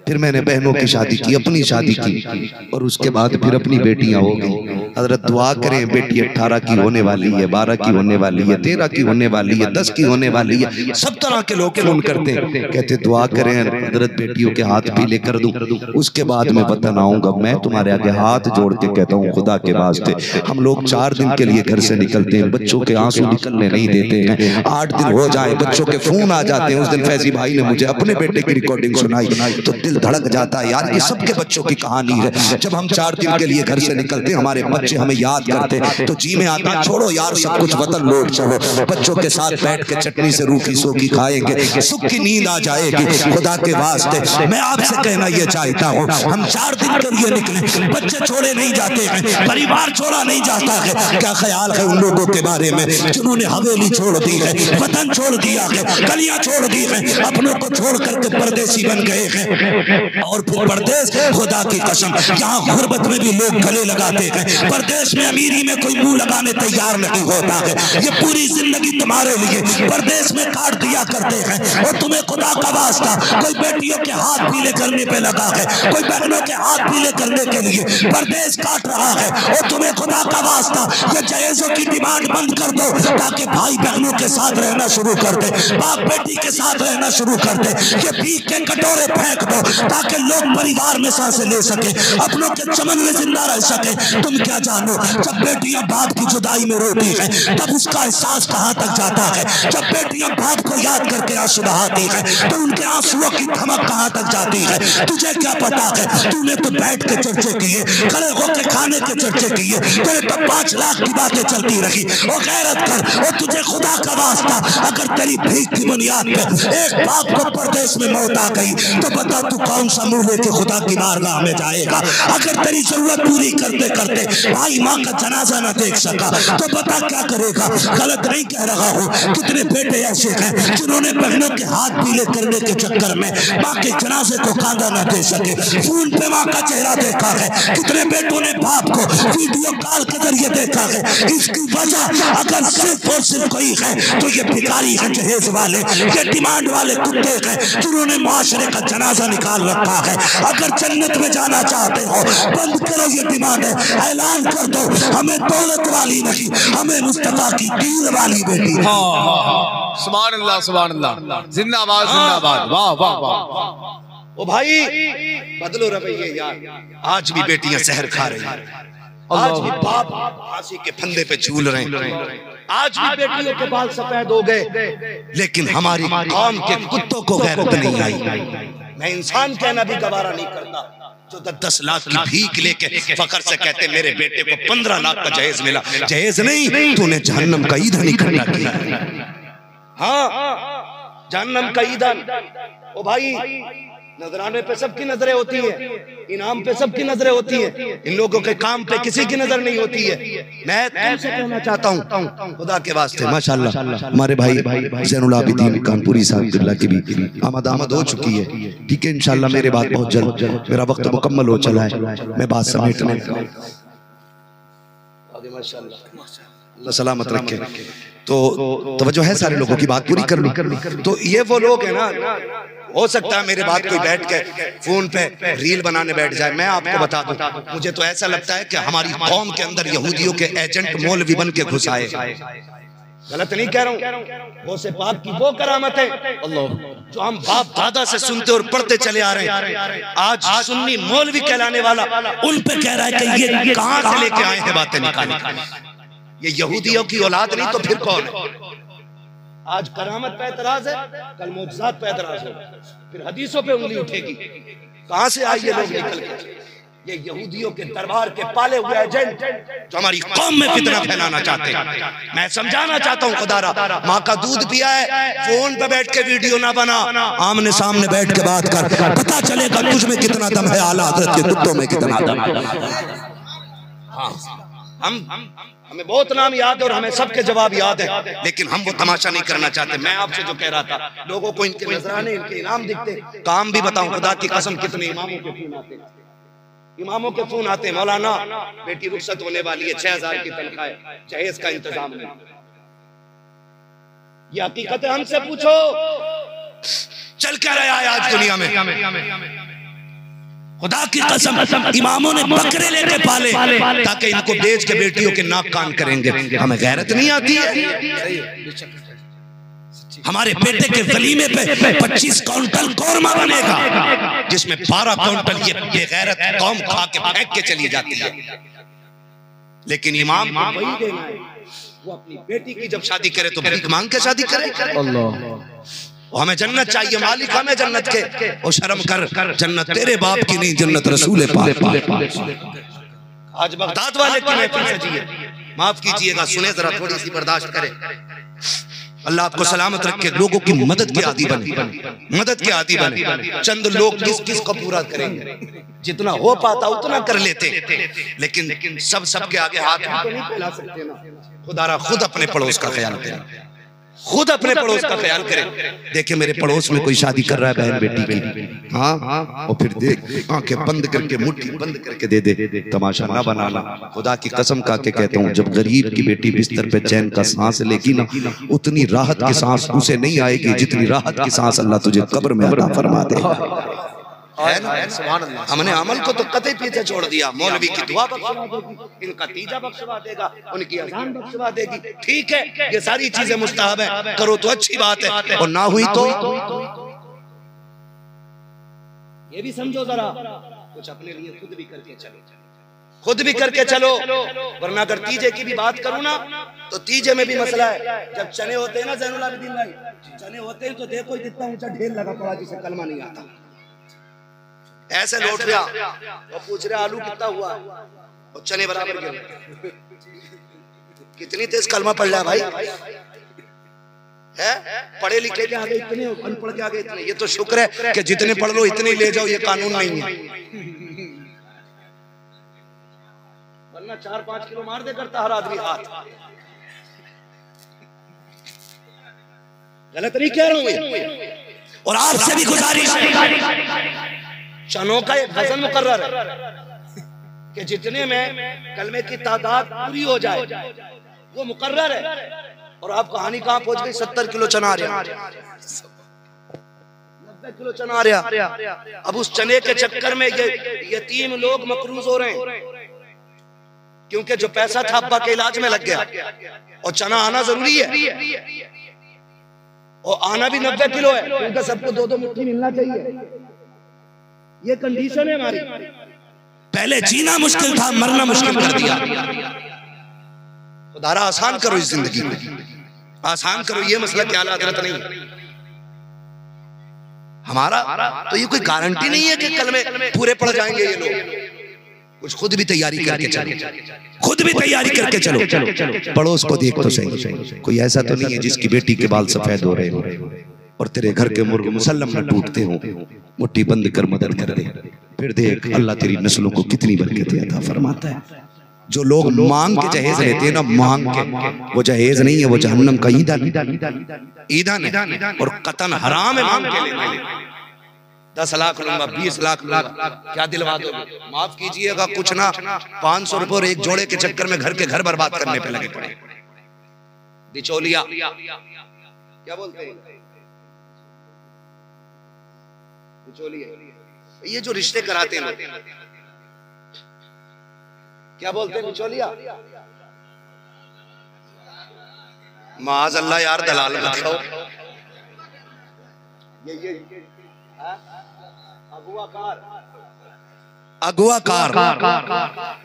फिर मैंने बहनों की शादी की, अपनी शादी की, और उसके बाद फिर अपनी बेटियां हो गई। हजरत दुआ करें, बेटी 18 की होने वाली है, 12 की होने वाली है, 13 की होने वाली है, 10 की होने वाली है। सब तरह के लोग फोन करते हैं, कहते दुआ करें हजरत बेटियों के हाथ पीले कर दूं, उसके बाद मैं वतन आऊंगा। मैं तुम्हारे आगे हाथ जोड़ के कहता हूँ खुदा के वास्ते, हम लोग 4 दिन के लिए घर से निकलते हैं, बच्चों के आंसू निकलने नहीं देते हैं। 8 दिन हो जाए बच्चों के फोन आ जाते हैं। उस दिन फैजी भाई ने मुझे अपने बेटे की रिकॉर्डिंग सुनाई तो दिल धड़क जाता है। यार ये सबके बच्चों की कहानी है। जब हम 4 दिन के लिए घर से निकलते, हमारे बच्चे हमें याद करते तो जी में आता छोड़ो यार सब कुछ वतन लौट चलो, बच्चों के साथ बैठ के चटनी से रूखी सूखी खाएंगे, सुख की नींद आ जाएगी। खुदा के वास्ते मैं आपसे कहना ये चाहता हूँ, हम 4 दिन के लिए निकले, बच्चे छोड़े नहीं जाते हैं, परिवार छोड़ा नहीं जाता है। क्या ख्याल है उन लोगों के बारे में जिन्होंने हवेली छोड़ दी है, वतन छोड़ दिया है, गलियां छोड़ दी है, अपनों को छोड़ करके परदेसी बन गए हैं। और फिर परदेश, खुदा की कसम यहाँ गुर्बत में भी लोग गले लगाते हैं, परदेश में अमीरी में कोई मुंह लगाने तैयार नहीं होता है। ये पूरी जिंदगी तुम्हारे लिए परदेश में काट दिया करते हैं। और तुम्हें खुदा का वास्ता कोई बेटियों के हाथ पीले करने पे लगा है, कोई बहनों के हाथ पीले करने के लिए परदेश काट रहा है। और तुम्हें खुदा का वास्ता ये जहेजों की डिमांड बंद कर दो ताकि भाई बहनों के साथ रहना शुरू कर दे, बाप बेटी के साथ रहना शुरू कर दे। ये भीख के कटोरे फेंक दो ताकि लोग परिवार में सांसें ले सके, अपनों के चमन में जिंदा रह सके। तुम क्या जानो, जब बेटियां बाप की जुदाई में रोती हैं तब उसका एहसास कहाँ तक जाता है। जब बेटियां बाप को याद करके आंसू बहाती हैं तो उनके आंसुओं की धमक कहाँ तक जाती है। तुझे क्या पता है, तूने तो बैठ के चर्चे किए, खड़े होकर खाने के चर्चे किए, तेरे तो 5 लाख की बातें चलती रही। और गैरत कर, और तुझे खुदा का वास्ता अगर तेरी भीख की बुनियाद पे एक बाप को परदेश में मौत आ गई तो बता तू कौन सा मुंह लेके खुदा की बारगाह में जाएगा। अगर तेरी जरूरत पूरी करते करते भाई माँ का जनाजा न देख सका तो बता क्या करेगा। गलत नहीं कह रहा हूँ, कितने बेटे ऐसे हैं जिन्होंने बहनों के हाथ पीले करने के चक्कर में माँ के जनाजे को कांधा न दे सके, फोन पे माँ का चेहरा देखा है। कितने बेटों ने बाप को वीडियो कॉल के जरिए देखा है। इसकी वजह अगर सिर्फ और सिर्फ कोई है तो ये भिखारी है, जहेज वाले, ये डिमांड वाले कुत्ते हैं जिन्होंने मुआशरे का जनाजा निकाल रखा है। अगर जन्नत में जाना चाहते हो बंद करो ये डिमांड, ऐलान कर दो हमें दौलत वाली नहीं, हमें मुस्तफा की दीन वाली बेटी। सुभान अल्लाह, सुभान अल्लाह, जिंदाबाद जिंदाबाद, वाह वाह वाह। ओ भाई बदलो रवैये यार। आज भी बेटियां जहर खा रही हैं, आज भी बाप फांसी के फंदे पे झूल रहे हैं, आज भी बेटियों के बाल सफेद हो गए, लेकिन हमारी कौम के कुत्तों को गैरत नहीं आई। मैं इंसान कहना भी गवारा नहीं करता जो 10 लाख की भीख लेके फखर से कहते मेरे बेटे को 15 लाख का जहेज मिला। जहेज नहीं, तूने जहन्नम का ईंधन इकट्ठा किया। हाँ, जहन्नम का ईंधन। ओ भाई, नजराने पे सबकी नजरें होती है, इनाम पे सबकी नजरें होती है, इन लोगों के काम पे किसी की नजर नहीं होती है। मैं तुमसे कहना चाहता हूँ खुदा के वास्ते, माशाल्लाह हमारे भाई ज़ैनुल आबिदीन कानपुरी साहब की भी आमद हो चुकी है। ठीक है, इंशाल्लाह मेरे बात बहुत जल्द, मेरा वक्त मुकम्मल हो चला है, मैं बात समेटने अल्लाह सलामत रखे। तो तवज्जो है सारे लोगों की बात पूरी करनी। तो ये वो लोग हैं ना, हो सकता है मेरे बात कोई बैठ के फोन पे रील बनाने बैठ जाए। मैं आपको बता दूं, मुझे तो ऐसा लगता है कि हमारी कौम के अंदर यहूदियों के एजेंट मौलवी बन के घुस आए। गलत नहीं कह रहा हूँ, वो से पाक की वो करामत है जो हम बाप दादा से सुनते और पढ़ते चले आ रहे हैं। आज सुन्नी मौलवी कहलाने वाला उन पे कह रहा है कि ये कहां से लेके आए हैं बातें निकालने। ये यहूदियों की औलाद नहीं तो फिर कौन है? आज करामत पे एतराज है, कल मौजज़ात पे एतराज होगा, फिर हदीसों पे उंगली उठेगी। कहां से आए ये लोग निकल के? ये यहूदियों के दरबार के पाले हुए एजेंट जो हमारी कौम में फितना फैलाना चाहते हैं। मैं समझाना चाहता हूँ खुदारा, माँ का दूध पिया है, फोन पे बैठ के वीडियो ना बना, आमने सामने बैठ के बात कर, पता चलेगा तुझ में कितना दम है, आला हज़रत के कुत्तों में कितना दम है। हमें बहुत नाम याद है और हमें सबके जवाब याद है, लेकिन हम वो तमाशा नहीं करना चाहते। मैं आपसे जो कह रहा था, लोगों को इनके नजराने, इनके इनाम दिखते, काम भी बताऊं खुदा की कसम कितने इमामों के फोन आते, इमामों के फोन आते, मौलाना बेटी रुखसत होने वाली है, 6000 की तनख्वाह है, जहेज का इंतजाम नहीं। ये हकीकत है, हमसे पूछो चल क्या रहा है आज दुनिया में। खुदा की कसम इमामों ने बकरे लेके पाले ताकि इनको बेच के बेटियों के नाक कान करेंगे। हमें गैरत नहीं आती है? हमारे बेटे के वलीमे पे 25 क्विंटल कौरमा बनेगा, जिसमें 12 क्विंटल ये बेगैरत कौम खा के फेंक के चली जाती है। लेकिन इमाम वही देना है, वो अपनी बेटी की जब शादी करे तो भीख मांग के शादी करे। अल्लाह, हमें जन्नत चाहिए, मालिक हमें जन्नत के। और शर्म कर, जन्नत तेरे बाप की नहीं, जन्नत रसूल पाक। आज बगदाद वाले की महफिल सजी है, माफ कीजिएगा, सुने जरा, थोड़ी सी बर्दाश्त करें। अल्लाह आपको सलामत रखे, लोगों की मदद के आदी बने, मदद के आदी बने। चंद लोग किस किस को पूरा करेंगे, जितना हो पाता उतना कर लेते, लेकिन सबके आगे हाथ तो नहीं फैला सकते ना। खुदारा खुद अपने पड़ोस का ख्याल करें, खुद अपने पड़ोस का ख्याल करें। देखिए मेरे पड़ोस में कोई शादी कर रहा है बहन बेटी की, हाँ, और फिर देख आंखें बंद करके, मुट्ठी बंद करके दे दे, तमाशा ना बनाना। खुदा की कसम खा के कहता हूँ, जब गरीब की बेटी बिस्तर पे चैन का सांस लेगी ना, उतनी राहत की सांस उसे नहीं आएगी जितनी राहत की सांस अल्लाह तुझे कब्र में अता फरमा देगा। है ना? हमने अमल को तो कतई पीछे छोड़ दिया। मौलवी की दुआ बख्शवा देगी, इनका तीजा बख्शवा देगा, उनकी अज़ान बख्शवा देगी। ठीक है, ये सारी चीजें मुस्तहब है, करो तो अच्छी बात है, और ना हुई तो ये भी समझो जरा, कुछ अपने लिए खुद भी करके चलो, खुद भी करके चलो। वरना अगर तीजे की भी बात करूं ना, तो तीजे में भी मसला है। जब चने होते हैं ना ज़ैनुल आबिदीन भाई, चने होते हैं तो देखो कितना ऊंचा ढेर लगा पड़ा जिसे कलमा नहीं आता। ऐसे लौट गया और पूछ रहे आलू कितना हुआ, और चने बराबर गिर। कितनी तेज कलमा पढ़ रहा है भाई, है? पढ़े लिखे के आगे इतने, अनपढ़ के आगे इतने। ये तो शुक्र है कि जितने पढ़ लो इतने ले जाओ, ये कानून नहीं है, वरना 4-5 किलो मार दे करता हर आदमी हाथ। गलत नहीं कह रहा हूं। और आपसे भी गुजारिश है, चनों का एक वजन मुकर्रर है कि जितने में कलमे की तादाद पूरी हो जाए वो मुकर्रर है। और आप कहानी कहां पहुंच गई? 70 किलो चना आ रहा, 90 किलो चना आ रहा। अब उस चने के चक्कर में ये यतीम लोग मकरूज हो रहे हैं, क्योंकि जो पैसा था अब्बा के इलाज में लग गया, और चना आना जरूरी है, और आना भी 90 किलो है, क्योंकि सबको 2-2 मुट्ठी मिलना चाहिए। ये कंडीशन है हमारी। पहले जीना मुश्किल था, मरना मुश्किल कर दिया। खुदारा आसान करो इस जिंदगी में, आसान करो। ये मसला क्या हजरत नहीं हमारा, तो ये कोई गारंटी नहीं है कि कल में पूरे पड़ जाएंगे ये लोग। कुछ खुद भी तैयारी करके चलो, खुद भी तैयारी करके चलो। पड़ोस को देख तो सही, कोई ऐसा तो नहीं है जिसकी बेटी के बाल सफेद हो रहे हो और तेरे घर के मुर्ग मुसल्लम न टूटते हो। मुट्ठी बंद कर मदद कर दे, फिर देख अल्लाह तेरी नस्लों को कितनी बरकतें अता फरमाता है। जो लोग मांग के जहेज लेते हैं ना, मांग के, वो जहेज नहीं है, वो जहन्नम का ईंधन है, और कतन हराम है मांग के लेना। 10 लाख लूंगा, 20 लाख लूंगा, क्या दिलवा दोगे? माफ कीजिएगा, कुछ ना 500 रुपए और एक जोड़े के चक्कर में घर के घर बर्बाद करने पे लगे पड़े। बिचौलिया क्या बोलते हैं? ये जो रिश्ते कराते हैं क्या बोलते हैं? बिचौलिया। माज अल्लाह यार, दलाल मत खाओ। ये अगुआकार,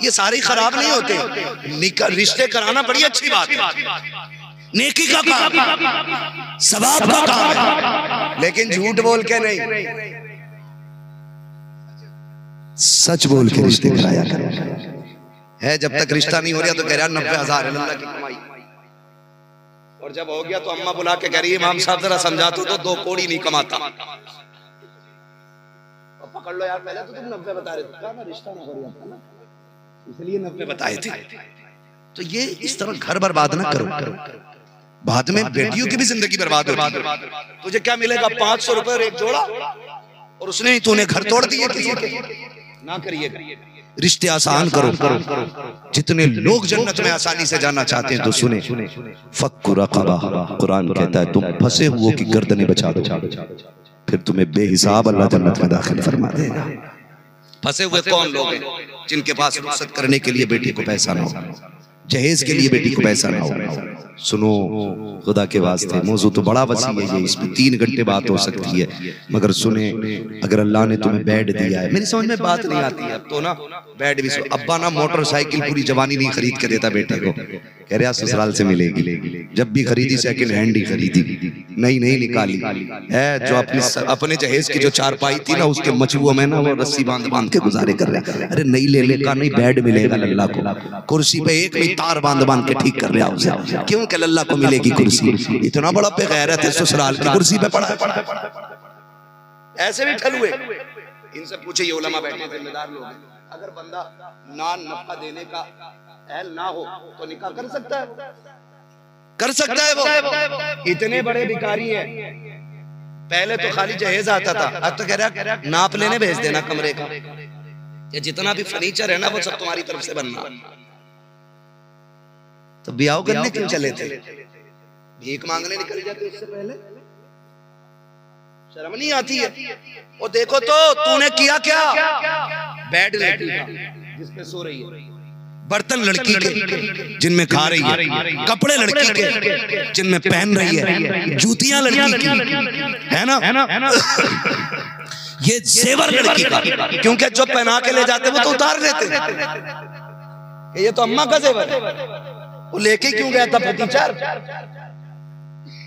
ये सारे खराब नहीं होते। रिश्ते कराना बड़ी अच्छी बात है, नेकी का काम, सवाब का काम है, लेकिन झूठ बोल के नहीं, सच बोल के रिश्ते कराया है। जब तक रिश्ता नहीं हो रहा तो कह रहा 90,000 अल्लाह की कमाई, और जब हो गया तो अम्मा बुला के कह रही है इमाम साहब जरा समझा तो 2 कौड़ी नहीं कमाता। पकड़ लो यार, पहले तो तुम 90 बता रहे थे ना, रिश्ता ना हो रहा था ना, इसलिए 90 बताए थे। तो ये इस तरह घर बर्बाद ना करो, बाद में बेटियों की भी जिंदगी बर्बाद होती है। तुझे क्या मिलेगा? 500 रुपए और एक जोड़ा, और उसने ही तूने घर तोड़ दिए किसी के। ना करिएगा, रिश्ते आसान करो। जितने लोग जन्नत में आसानी से जाना चाहते हैं तो सुने, फक्कु रक़बा, कुरान कहता है तुम फंसे हुओं की गर्दनें बचा दो, फिर तुम्हें बेहिसाब अल्लाह जन्नत में दाखिल फरमा देगा। फंसे हुए कौन लोग हैं? जिनके पास रुखसत करने के लिए बेटी को पैसा ना हो, जहेज के लिए बेटी को पैसा ना हो। सुनो खुदा के वास्ते, मौजू तो बड़ा वसी है ये, इसमें 3 घंटे बात हो सकती है, मगर सुने, अगर अल्लाह ने तुम्हें बेड दिया है, मेरी समझ में बात नहीं आती है अब तो ना, बेड भी अब्बा ना मोटरसाइकिल पूरी जवानी नहीं खरीद के देता बेटे को, कह रहा ससुराल से मिलेगी, जब भी खरीदी सेकंड हैंड ही खरीदी, नई नहीं निकाली है। जो अपने जहेज की जो चारपाई थी ना, उसके मचुओं में ना वो रस्सी बांध बांध के गुजारे कर रहा है। अरे नहीं ले लेगा, नहीं बेड मिलेगा लल्ला को, कुर्सी पे एक भी तार बांध बांध के ठीक कर रहा है उसे, क्यों कि लल्ला को मिलेगी कुर्सी। इतना बड़ा बेगैरत है, ससुराल की कुर्सी पे पड़ा है। ऐसे भी ठल हुए, इनसे पूछे, ये उलमा बैठे जिम्मेदार लोग, अगर बंदा नान नफा देने का अहल ना हो तो निकाह कर सकता है? कर सकता है वो। इतने बड़े भिखारी हैं, पहले तो खाली जहेज आता था, अब तो कह रहा नाप लेने भेज देना कमरे का, ये जितना भी फर्नीचर है ना वो सब तुम्हारी तरफ से बनना। तो ब्याह करने क्यों चले थे? भीख मांगने निकल जाते उससे पहले? शर्म नहीं आती है? वो देखो तो तूने किया क्या? बेड लड़की का जिस पे सो रही है, बर्तन लड़की के जिनमें खा रही है, कपड़े लड़की के जिनमें पहन रही है, जूतियां लड़की की है ना, ये जेवर लड़की का, क्योंकि जो पहना के ले जाते वो तो उतार लेते। ये तो अम्मा का जेवर है, वो लेके क्यों गया था टीचर?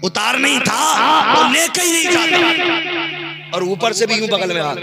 उतार नहीं था, वो लेके ही नहीं था, और ऊपर से भी यूं बगल में हाथ।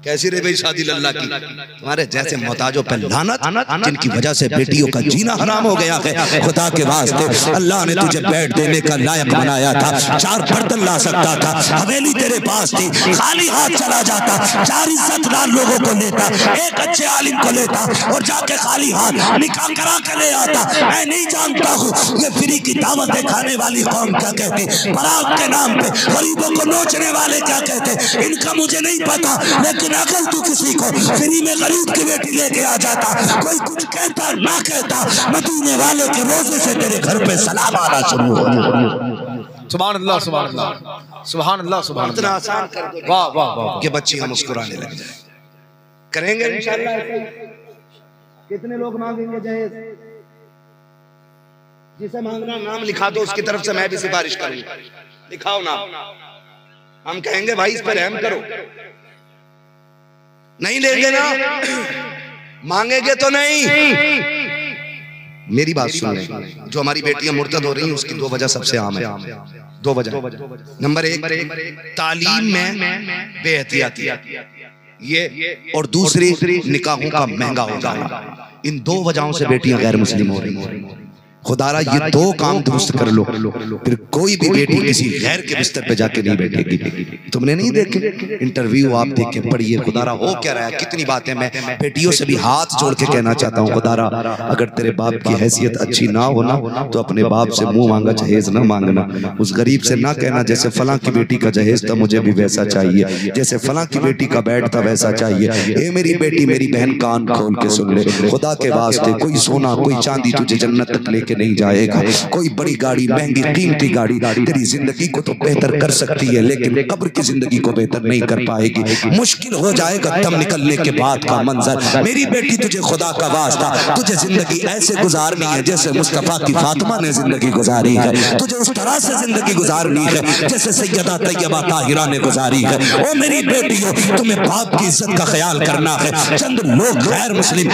कैसी रे भाई शादी लल्ला की? तुम्हारे जैसे मोहताजों पर लानत, जिनकी वजह से बेटियों का जीना हराम हो गया है। खुदा के वास्ते अल्लाह ने तुझे बेड देने का लायक बनाया था, 4 बर्तन ला सकता था, हवेली तेरे पास थी, खाली हाथ चला जाता, 4 इज्जतदार लोगों को लेता, एक अच्छे आलिम को लेता, और जाके खाली हाथ निकाह करा के ले आता। मैं नहीं जानता हूँ ये फ्री की दावतें खाने वाली कौम क्या कहते, बारात के नाम पे गरीबों को नोचने वाले क्या कहते, इनका मुझे नहीं पता, लेकिन अगर तू किसी को फ्री में गरीब की बेटी लेके आ जाता, कोई कुछ कहता ना कहता, मदीने वाले के रोजे से तेरे घर पे सलाम आना शुरू हो गया। सुभान अल्लाह, सुभान अल्लाह, सुभान अल्लाह, सुभान अल्लाह। इतना आसान कर दो, वाह वाह वाह, कि बच्चियां मुस्कुराने लग जाए। करेंगे इंशाअल्लाह। कितने लोग मांगेंगे जहेज? जिसे मांगना नाम लिखा दो, उसकी तरफ से मैं भी सिफारिश करूंगा, लिखाओ नाम। हम कहेंगे भाई इस पर रहम करो, नहीं लेंगे ना, मांगेंगे तो नहीं। मेरी बात सुन, जो हमारी बेटियां मुर्तद हो रही हैं उसकी 2 वजह सबसे आम है, 2 वजह। नंबर 1 तालीम में बेहतियाती, ये, और दूसरी निकाहों का महंगा हो जाना। इन 2 वजहों से बेटियां गैर मुस्लिम हो रही हैं। खुदारा ये 2 काम दुरुस्त कर लो, फिर कोई भी बेटी किसी गैर के बिस्तर पे जाके नहीं बैठेगी। तुमने नहीं देखे इंटरव्यू? आप देखे, पढ़िए। खुदारा हो क्या रहा है, कितनी बातें। मैं बेटियों से भी हाथ जोड़ के कहना चाहता हूँ, खुदारा अगर तेरे बाप की हैसियत अच्छी ना हो ना, तो अपने बाप से मुंह मांगा जहेज ना मांगना। उस गरीब से ना कहना जैसे फलां की बेटी का जहेज था मुझे भी वैसा चाहिए, जैसे फलां की बेटी का बेड था वैसा चाहिए। ए मेरी बेटी, मेरी बहन, कान खोल के सुन ले, खुदा के वास्ते कोई सोना कोई चांदी तुझे जन्नत तक लेके नहीं जाएगा। कोई बड़ी गाड़ी, महंगी कीमती गाड़ी तेरी जिंदगी को तो बेहतर कर सकती है, लेकिन कब्र की जिंदगी को बेहतर नहीं कर पाएगी। मुश्किल हो जाएगा दम निकलने के बाद का मंजर। मेरी बेटी, तुझे खुदा का वास्ता, तुझे जिंदगी ऐसे गुजारनी है जैसे मुस्तफा की फातिमा ने जिंदगी गुजारी है। तुझे उस तरह से जिंदगी गुजारनी है जैसे सैयदा तैयबा ताहिरा ने गुजारी है। ओ मेरी बेटियों, तुम्हें बाप की इज्जत का ख्याल करना है। चंद लोग गैर मुस्लिम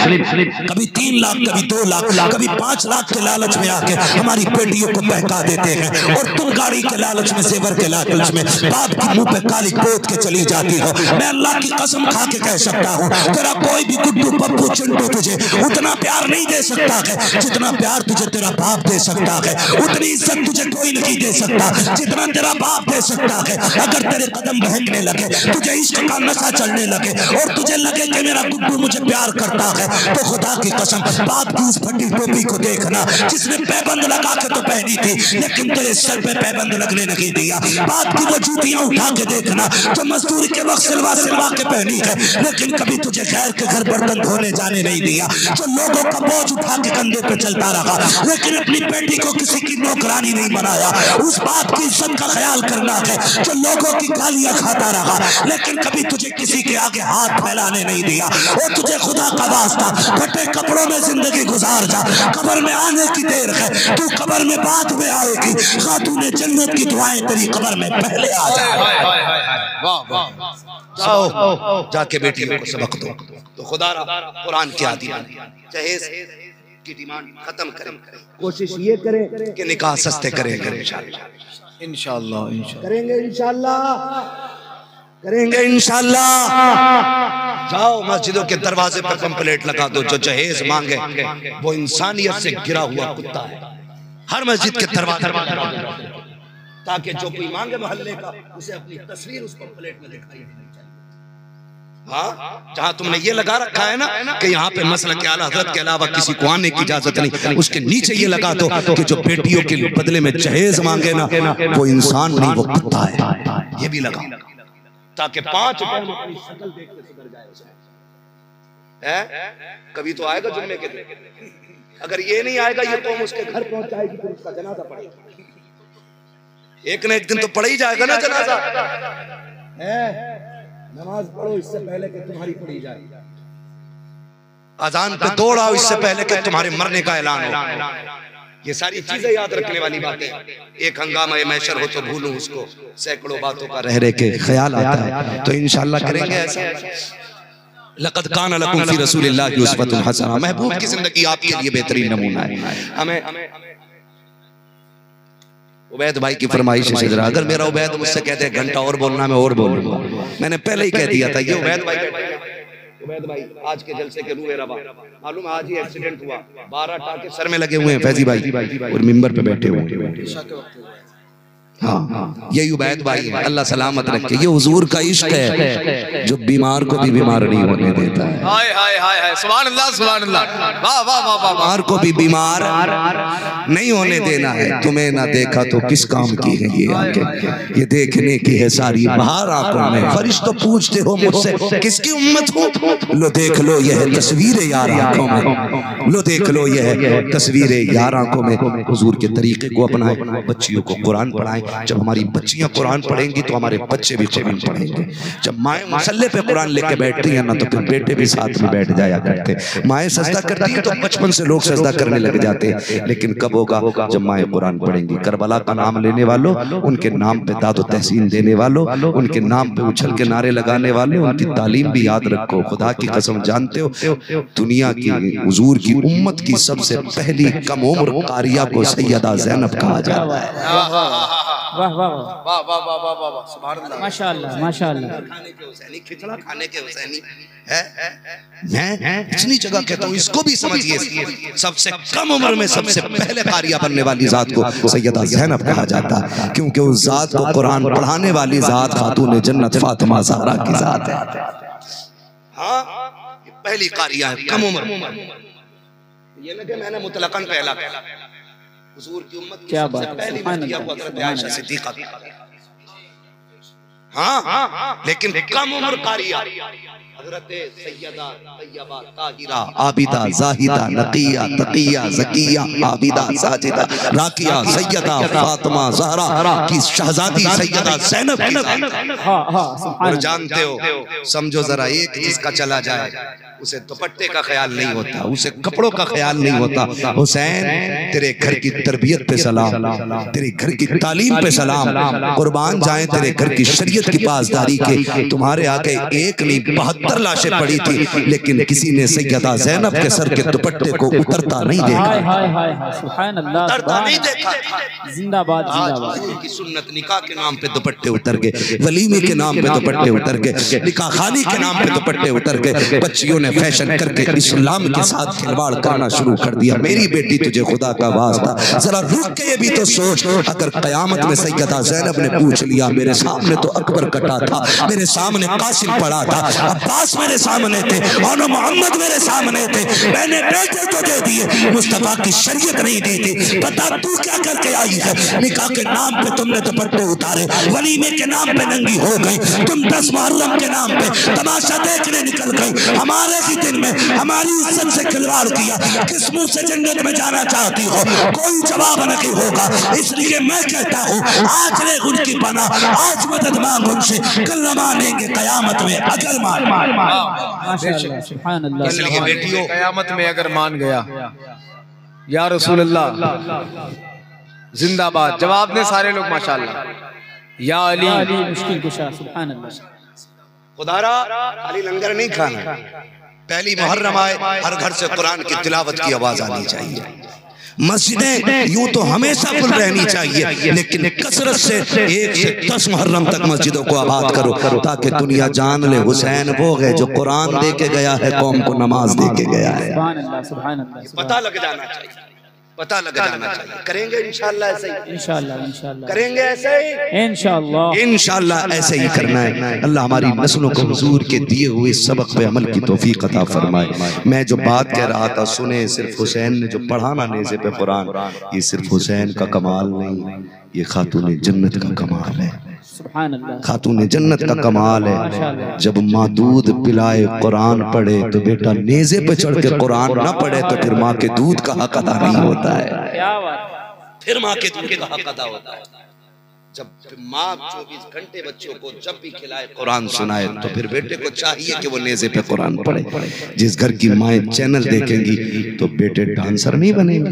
कभी 3 लाख, कभी 2 लाख, कभी 5 लाख के लालच लालच में आके हमारी बेटियों को बहका देते हैं, और तुम गाड़ी के लालच में, जेवर के लालच में बाप के मुंह पे काली पोत के चली जाती हो। मैं अल्लाह की कसम खा के कह सकता हूँ, तेरा कोई भी गुड्डू पप्पू चिंटू तुझे उतना प्यार नहीं दे सकता है जितना प्यार तुझे तेरा बाप दे सकता है। उतनी इज्जत तुझे कोई नहीं दे सकता जितना तेरा बाप दे सकता है। अगर तेरे कदम बहकने लगे, तुझे इश्क का नशा चढ़ने लगे, और तुझे लगे कि मेरा गुड्डू मुझे प्यार करता है, तो खुदा की कसम बाप की उस फटी टोपी को देखना जिसने पैबंद लगा के तो पहनी थी लेकिन तेरे सर पे पैबंद लगने नहीं दिया। बाप की वो जूतियां उठा के देखना जो मजदूरी के वक्त सिलवा सिलवा के पहनी है लेकिन कभी तुझे गैर के घर बर्तन धोने जाने नहीं दिया। जो लोगों का बोझ उठा के कंधे पे चलता रहा लेकिन अपनी बेटी को किसी की नौकरानी नहीं बनाया। उस बाप की इज्जत का ख्याल करना है जो लोगों की गालियां खाता रहा लेकिन कभी तुझे किसी के आगे हाथ फैलाने नहीं दिया। और तुझे खुदा का वास्ता फटे कपड़ों में जिंदगी गुजार जा, कब्र में आने की देर है, तू कब्र में बाद में आएगी। खातूने जन्नत की दुआएं तेरी कब्र में पहले आ जाए। जाओ जाके बेटियों को सबक दो। तो खुदा कुरान की आदि जहेज की डिमांड खत्म करें, कोशिश ये करें कि निकाह सस्ते करें इंशाअल्लाह करेंगे, करेंगे इंशाअल्लाह। जाओ मस्जिदों के दरवाजे पर पंपलेट लगा दो, जो जहेज मांगे वो इंसानियत से गिरा हुआ कुत्ता है। हर मस्जिद के दरवाजे पर, ताकि जो कोई मांगे मोहल्ले का उसे अपनी तस्वीर उस पंपलेट में दिखाई। हाँ, जहाँ तुमने ये लगा रखा है ना कि यहाँ पे मसला के आला हज़रत के अलावा किसी को आने की इजाजत नहीं, उसके नीचे ये लगा दो कि जो बेटियों के बदले में जहेज मांगे ना वो इंसान नहीं वो कुत्ता है। ये भी लगा ताकि 5 अपनी शक्ल देख के सुधर जाए। कभी तो आएगा जुम्मे के दिन, अगर ये नहीं आएगा ये कौम उसके घर पहुंच जाएगी, फिर उसका जनाजा पड़ेगा। एक न एक दिन तो पड़ ही जाएगा ना जनाजा। नमाज पढ़ो इससे पहले कि तुम्हारी पढ़ी जाए, अजान पे दौड़ आओ इससे पहले कि तुम्हारे मरने का ऐलान हो। ये सारी चीजें याद रखने वाली बातें। एक हंगामा मैशर हो तो भूलूं उसको, सैकड़ों बातों का रह रह के ख्याल आता है। तो इंशाअल्लाह करेंगे ऐसा। लक़द कान लकुम फी रसूलिल्लाहि उस्वतुन हसना, महबूब की जिंदगी आपके लिए बेहतरीन नमूना है। हमें उबैद भाई की फरमाइश है जरा, अगर मेरा उबैद मुझसे कहते हैं घंटा और बोलना मैं और बोलूंगा। मैंने पहले ही कह दिया था ये उबैद भाई आज के जलसे के रूए रवा, मालूम आज ही एक्सीडेंट हुआ, 12 टाके सर में लगे हुए हैं फैजी भाई और मिंबर पे बैठे हुए। हाँ, यही उबैद भाई है, अल्लाह सलामत रखे। ये हुजूर का इश्क है जो बीमार को भी बीमार नहीं होने देता है। हाय हाय हाय हाय, सुभान अल्लाह सुभान अल्लाह, वाह वाह वाह वाह। बीमार को भी बीमार नहीं होने देना है। तुम्हें ना देखा तो किस काम की है ये आंखें, ये देखने की है सारी बाहर आंखों में। फरिश्तों पूछते हो मुझसे किसकी उम्मत हो, लो देख लो यह तस्वीरें यार आंखों में, लो देख लो यह तस्वीरें यार आंखों में। हुजूर के तरीके को अपनाएं, बच्चियों को कुरान पढ़ाएं। जब हमारी बच्चियां कुरान पढ़ेंगी तो हमारे बच्चे भी कुरान पढ़ेंगे। जब माएँ मुसल्ले पे कुरान लेके बैठती हैं ना तो फिर बेटे भी साथ में बैठ जाया करते। माएँ सजदा करती हैं तो बचपन से लोग सजदा करने लग जाते हैं, लेकिन कब होगा जब माएँ कुरान पढ़ेंगी। करबला का नाम लेने वालों, उनके नाम पे दादो तहसीन देने वालों, उनके नाम पे उछल के नारे लगाने वाले, उनकी तालीम भी याद रखो। खुदा की कसम जानते हो दुनिया की हुजूर की उम्मत की सबसे पहली कम उम्र कारिया को सैयदा ज़ैनब कहा जाता है। वाह वाह वाह वाह वाह वाह वाह वाह, सुभान अल्लाह, माशाअल्लाह माशाअल्लाह। खाने के हुसैनी, खिचड़ा खाने के हुसैनी है। इतनी जगह कहता हूँ इसको भी समझिए, सबसे कम उम्र में सबसे पहले कारिया बनने वाली जात को सैयदा ज़ैनब कहा जाता है, क्योंकि उस जात को कुरान पढ़ाने वाली जात खातून जन्नत फातिमा ज़हरा की जात है। हाँ, पहली कारिया है कम उम्र। ये ना कि मैंने मुतलकन पहला कहला, हुजूर की उम्मत क्या बात है, पहली मर्तिया को हज़रत आयशा सिद्दीक़ा। हाँ, लेकिन कम उम्र कारिया हज़रत सैयदा तैयबा ताहिरा आबिदा जाहिदा नकिया तकिया ज़किया आबिदा साजिदा राकिया सैयदा फातिमा ज़हरा की शहजादी सैयदा ज़ैनब। और जानते हो, समझो जरा, एक जिसका चला जाए उसे दुपट्टे का ख्याल नहीं होता, उसे कपड़ों का ख्याल नहीं होता। हुसैन तेरे घर की तरबियत पे सलाम, तेरे घर की तालीम पे सलाम, कुर्बान जाए तेरे घर की शरीयत की पासदारी के। तुम्हारे आगे एक नहीं 72 लाशें पड़ी थी, लेकिन किसी ने सैयदा ज़ैनब के सर के दुपट्टे को उतरता नहीं देखा, उतरता नहीं देखा। जिंदाबाद की सुन्नत निकाह के नाम पे दुपट्टे उतर गए, वलीमे के नाम पे दुपट्टे उतर गए, निकाह खानी के नाम पे दुपट्टे उतर गए। बच्चियों ने फैशन करके इस्लाम के साथ खिलवाड़ करना शुरू कर दिया। मेरी बेटी तुझे खुदा का वास्ता जरा रुक के ये भी तो सोच, अगर कयामत में सैयदा ज़ैनब ने पूछ लिया, मेरे सामने तो अकबर कटा था, मेरे सामने कासिम पड़ा था, अब्बास मेरे सामने थे और मोहम्मद मेरे सामने थे, मैंने बेटे तो दे दिए, मुस्तफा की शरीयत नहीं दी थी, बता तू क्या करके आई है? निकाह के नाम पे तुमने दुपट्टे उतारे, वलीमे के नाम पे नंगी हो गई, तुम 10 मुहर्रम के नाम पे तमाशा देखने निकल गई, हमारे ही दिन में हमारी इज्जत से खिलवाड़ किया, किस मुंह से जन्नत में जाना चाहती हो? कोई जवाब नहीं होगा। इसलिए मैं कहता हूँ आज ले उनकी पना, आज मदद मांग उनसे, कल मानेंगे कयामत में अगर मान। इसलिए बेटियों कयामत में अगर मान गया या रसूलुल्लाह जिंदाबाद, जवाब दे सारे लोग माशाअल्लाह। या अली मुश्किल कुशा, सुभान अल्लाह। खुदारा खाली लंगर नहीं खाना, पहली मुहर्रम आए हर घर से कुरान की तिलावत की आवाज आनी चाहिए। मस्जिदें यूं तो हमेशा खुल रहनी चाहिए, लेकिन कसरत से 1 से 10 मुहर्रम तक मस्जिदों को आबाद करो, ताकि दुनिया जान ले हुसैन वो है जो कुरान दे के गया है, कौम को नमाज दे के गया है। पता लग जाना चाहिए, पता लग जाना चाहिए। करेंगे इंशाअल्लाह ऐसे ही, इंशाअल्लाह करेंगे ऐसे ही, इंशाअल्लाह ऐसे ही करना है। अल्लाह हमारी नस्लों को हुजूर के दिए हुए सबक पे अमल की तौफीक अता फरमाए। मैं जो बात कह रहा था सुने, सिर्फ हुसैन ने जो पढ़ाना नेज़े पे कुरान, ये सिर्फ हुसैन का कमाल नहीं, ये खातून जन्नत का कमाल है, खातून जन्नत का कमाल है। जब माँ दूध पिलाए कुरान पढ़े तो बेटा नेज़े पे चढ़ के कुरान ना पढ़े तो फिर माँ के दूध का हक अदा नहीं होता है, फिर माँ के दूध का हक अदा होता है। जब माँ 24 घंटे बच्चों को जब भी खिलाए कुरान सुनाए, तो फिर बेटे को चाहिए कि वो नेज़े पे कुरान पढ़े। जिस घर की माएँ चैनल देखेंगी तो बेटे डांसर नहीं बनेंगे।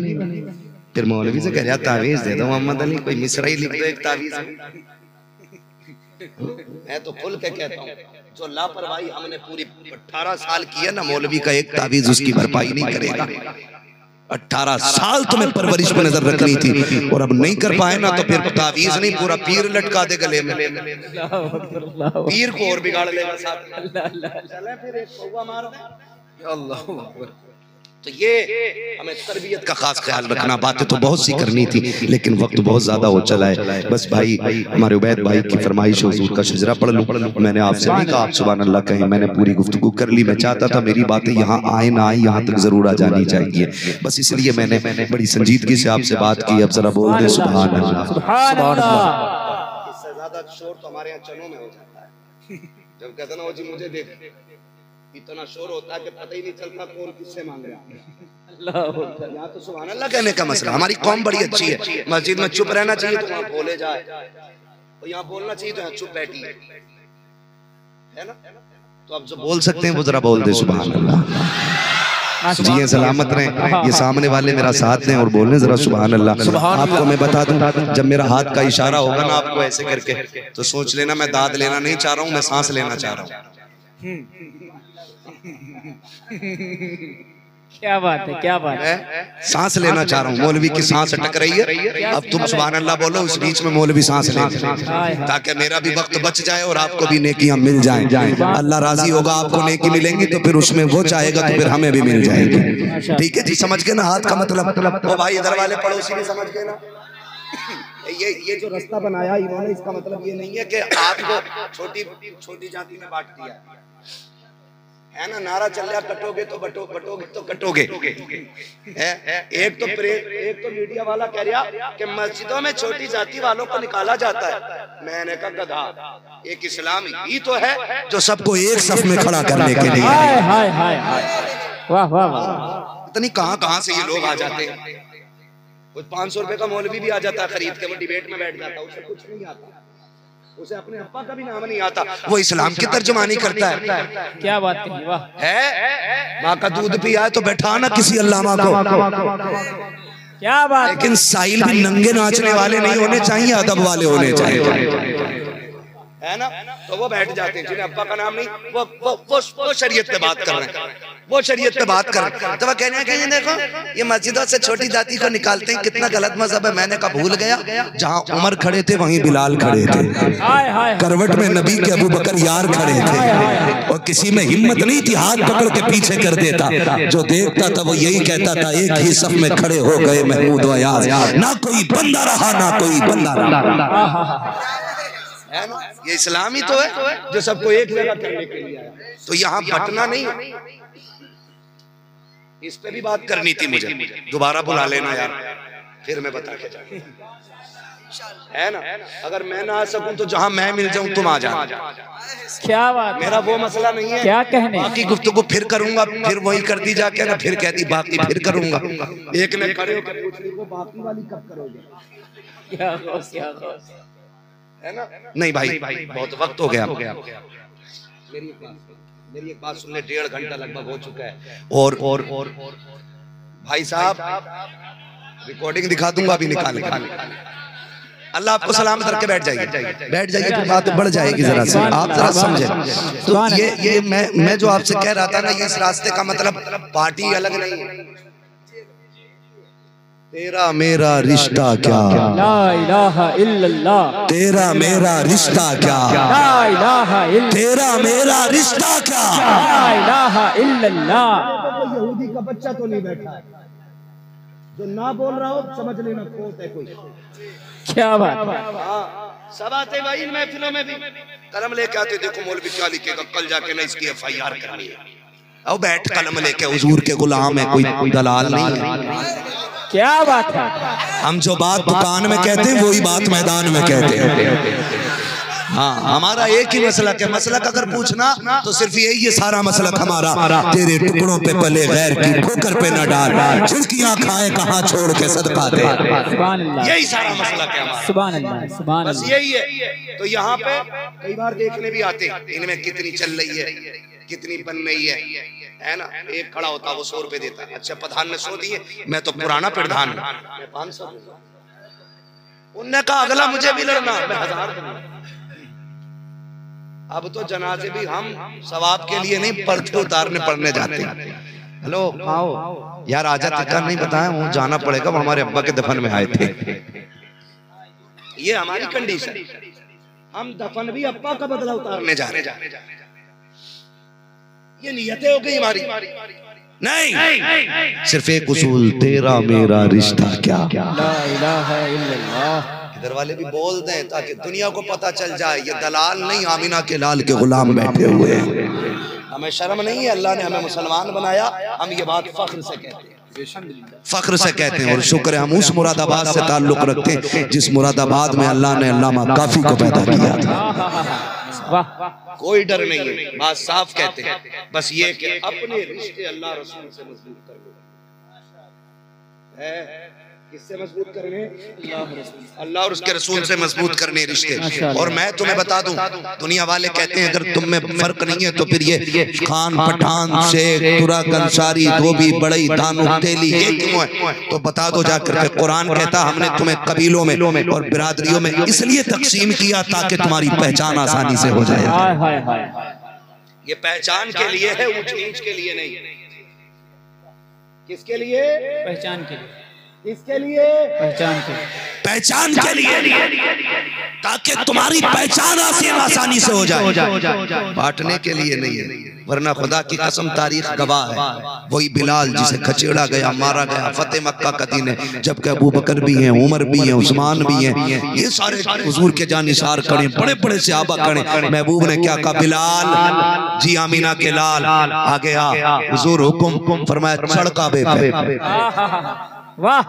फिर मौलवी से कह रहा तावीज़ दे दो मोहम्मद अली, कोई मिसरा ही लिख दो एक तावीज़। मैं तो खुल के कहता हूँ, जो लापरवाही हमने पूरी 18 साल की है ना, मौलवी का एक तावीज़ उसकी भरपाई नहीं करेगा। 18 साल तुम्हें परवरिश पर नजर रखनी थी, और अब नहीं कर पाए ना तो फिर तावीज़ नहीं, पूरा पीर लटका दे गले में, पीर को और बिगाड़ लेगा साथ। चले फिर एक कौवा मार दे। अल्लाह। तो ये हमें तरबियत का खास ख्याल रखना। बातें तो बहुत सी करनी थी, लेकिन वक्त बहुत ज्यादा हो चला है। बस भाई हमारे उबैद भाई की फरमाइश हुजूर का शजरा पढ़ लूं। मैंने आपसे नहीं कहा आप सुभान अल्लाह कहें, मैंने पूरी गुफ्तगू कर ली। मैं चाहता था मेरी बातें यहाँ आए ना आए, यहाँ तक जरूर आ जानी चाहिए, बस इसलिए मैंने बड़ी संजीदगी से आपसे बात की। अब जरा बोल दे सुभान अल्लाह। इससे ज्यादा शोर तो हमारे यहाँ चनों में हो जाता है, जब कहते ना वो जी मुझे दे, इतना शोर होता है कि पता ही नहीं चलता कौन किससे मांग रहा है। यहाँ तो सुभान अल्लाह कहने का मसला। हमारी कौम बड़ी अच्छी है, मस्जिद में चुप रहना चाहिए तो वहाँ बोले जाए, और यहाँ बोलना चाहिए तो यहाँ चुप बैठी है ना। तो अब जो बोल सकते हैं वो जरा बोल दे सुभान अल्लाह। जी सलामत रहे, ये सामने वाले मेरा साथ दें और बोलने जरा सुभान अल्लाह। आपको मैं बता दूं, जब मेरा हाथ का इशारा होगा ना आपको ऐसे करके, तो सोच लेना मैं दाद लेना नहीं चाह रहा हूँ, मैं सांस लेना चाह रहा हूँ। क्या बात है, क्या बात है। सांस लेना चाह रहा हूँ, मौलवी की सांस अटक रही है। अब तुम सुभान अल्लाह बोलो, उस बीच में मौलवी सांस ले, ताकि मेरा भी वक्त बच जाए और आपको भी नेकियां मिल जाएं। अल्लाह राजी होगा, आपको नेकी मिलेंगी तो फिर उसमें वो चाहेगा तो फिर हमें भी मिल जाएगी। ठीक है जी, समझ के ना हाथ का मतलब। वो भाई इधर वाले पड़ोसी भी समझ के ना, ये जो रास्ता बनाया इन्होंने, इसका मतलब ये नहीं है कि आपको छोटी जाति में बांट दिया है ना। नारा चल रहा कटोगे तो बटोगे तो कटोगे। एक तो मीडिया वाला कह रहा कि मस्जिदों में छोटी जाति वालों को निकाला जाता है। मैंने कहा गधा, एक इस्लाम ही तो है जो सबको एक सफ में खड़ा करने के लिए। वाह वाह वाह। पता नहीं कहां से ये लोग आ जाते हैं। कुछ 500 रुपए का मौलवी भी आ जाता है खरीद के, वो डिबेट में बैठ जाता है, उसे कुछ नहीं आता। उसे अपने अब्बा का भी नाम नहीं आता, वो इस्लाम की तर्जुमानी करता है। क्या बात है, वाह। है माँ का दूध पिया है तो बैठा ना किसी अल्लामा को, क्या बात। लेकिन साहिल भी नंगे नाचने वाले नहीं होने चाहिए, अदब वाले होने चाहिए, है ना। तो वो बैठ जाते हैं जिन्हें अब्बा का नाम नहीं, वो शरीयत पे बात कर रहे हैं, वो शरीयत पे बात कर रहे हैं। तो वो कहने हैं कि देखो ये मस्जिदों से छोटी जाति को निकालते हैं, कितना गलत मजहब है। मैंने कहा भूल गया, जहाँ उमर खड़े थे वहीं बिलाल खड़े थे, करवट में नबी के अबू बकर यार खड़े थे, और किसी में हिम्मत नहीं थी हाथ पकड़ के पीछे कर देता। जो देखता था वो यही कहता था, एक ही सफ में खड़े हो गए महमूद व यास, ना कोई बंदा रहा ना कोई बंदा रहा। है ना, ये इस्लामी तो है जो सबको एक जगह करने के लिए आया। तो यहाँ बटना नहीं, इस पे भी बात करनी थी मुझे, दोबारा बुला लेना यार, फिर मैं बता के जाऊँ, है ना। अगर मैं ना आ सकूं तो जहाँ मैं मिल जाऊं तुम आ जाओ। क्या बात, मेरा वो मसला नहीं है। क्या कहने, बाकी गुफ्तगू फिर करूंगा, फिर वही कर दी जाके ना, फिर कहती बाकी फिर करूंगा। एक ने खड़े होकर पूछ ली, वो बाकी वाली कब करोगे? क्या गौस, क्या गौस, है ना। नहीं भाई बहुत वक्त हो गया, मेरी एक बात सुन ले, 1.5 घंटा लगभग हो चुका है। और भाई साहब रिकॉर्डिंग दिखा दूंगा, अभी निकाल। अल्लाह आपको सलाम करके बैठ जाइए, फिर बात बढ़ जाएगी जरा से, आप जरा समझे। तो ये मैं जो आपसे कह रहा था ना, ये इस रास्ते का मतलब पार्टी अलग नहीं है। तेरा मेरा रिश्ता क्या, ला इलाहा इल्लल्लाह, तेरा मेरा रिश्ता क्या, ला इलाहा इल्लल्लाह, तेरा मेरा रिश्ता क्या, ला इलाहा इल्लल्लाह। यहूदी का बच्चा तो नहीं बैठा है जो ना बोल रहा हो, समझ लेना खोट है कोई। क्या बात, सब आते भाई इन महफिलों में भी कलम लेके आते, देखो मौलवी क्या लिखेगा, कल जाके ना इसकी FIR करनी है। अब बैठ कलम लेके, हुजूर के गुलाम है, कोई दलाल नहीं है। क्या बात है। हम जो बात दुकान में कहते हैं वही बात मैदान में कहते हैं। हाँ, हमारा एक ही मसलक है। मसलक अगर पूछना तो सिर्फ यही है सारा मसलक हमारा, तेरे टुकड़ों पे पले गैर की ठोकर पे न डाल, झुर्कियां खाए कहाँ छोड़ के सदका दे। यही सारा मसलक है हमारा। सुभान अल्लाह, सुभान बस अल्लाह। यही है। तो यहाँ पे कई बार देखने भी आते हैं, इनमें कितनी चल रही है, कितनी बन रही है ना। एक खड़ा होता वो 100 रुपए देता, अच्छा प्रधान ने 100 दिए, मैं तो पुराना प्रधान, मैं 500 दूंगा। उनने कहा अगला मुझे भी लड़ना, मैं 1000 दूंगा। अब तो जनाजे भी हम सवाब के लिए नहीं, पर्चे उतारने पड़ने जाते हैं। हेलो आओ यार, आजा टिक्का नहीं बताया, वो जाना पड़ेगा, वो हमारे अब्बा के दफन में आए थे। ये हमारी कंडीशन, हम दफन भी अब्बा का बदला उतारने जा रहे हैं। ये नियतें हो गई हमारी। नहीं, सिर्फ एक उसूल, तेरा मेरा रिश्ता क्या, ला इलाहा इल्लल्लाह। इधर वाले भी बोल दें ताकि दुनिया को पता चल जाए, ये दलाल नहीं, आमिना के लाल के गुलाम बैठे हुए हैं। हमें शर्म नहीं है, अल्लाह ने हमें मुसलमान बनाया, हम ये बात फख्र से कहते हैं, फख्र से कहते हैं। और शुक्र है हम उस मुरादाबाद से ताल्लुक रखते हैं जिस मुरादाबाद में अल्लाह ने अल्लामा काफी को पैदा किया था। कोई डर नहीं है, बात साफ कहते हैं। बस ये कि अपने रिश्ते अल्लाह रसूल से मजबूत कर लो। किससे मजबूत करने? अल्लाह और उसके रसूल से मजबूत करने रिश्ते। और मैं तुम्हें बता दूं, दुनिया वाले कहते हैं अगर तुम में फर्क नहीं है तो फिर ये खान, पठान, शेख, तुरक, अंसारी, धोबी, बड़ई, दानू, तेली ये क्यों है? तो बता दो जाकर के, कुरान कहता हमने तुम्हें कबीलों में और बिरादरियों में इसलिए तकसीम किया ताकि तुम्हारी पहचान आसानी से हो जाए। ये पहचान के लिए है, ऊंच नीच के लिए नहीं। किसके लिए? पहचान के लिए। किसके लिए? पहचान के लिए। पहचान के लिए, ताकि तुम्हारी पहचान आसानी से हो जाए, बांटने के लिए नहीं है। वरना खुदा की कसम तारीख गवाह है, वही बिलाल जिसे खचेड़ा गया, मारा गया, फतेह मक्का का दिन है, जबकि अबू बकर भी हैं, उमर भी हैं, उस्मान भी हैं, ये सारे हुजूर के जानिसार खड़े, बड़े बड़े सहाबा खड़े। महबूब ने क्या कहा? बिलाल जी आमीना के लाल आगे आ। हुजूर हुक्म फरमाया, चढ़ काबे पे। वाह।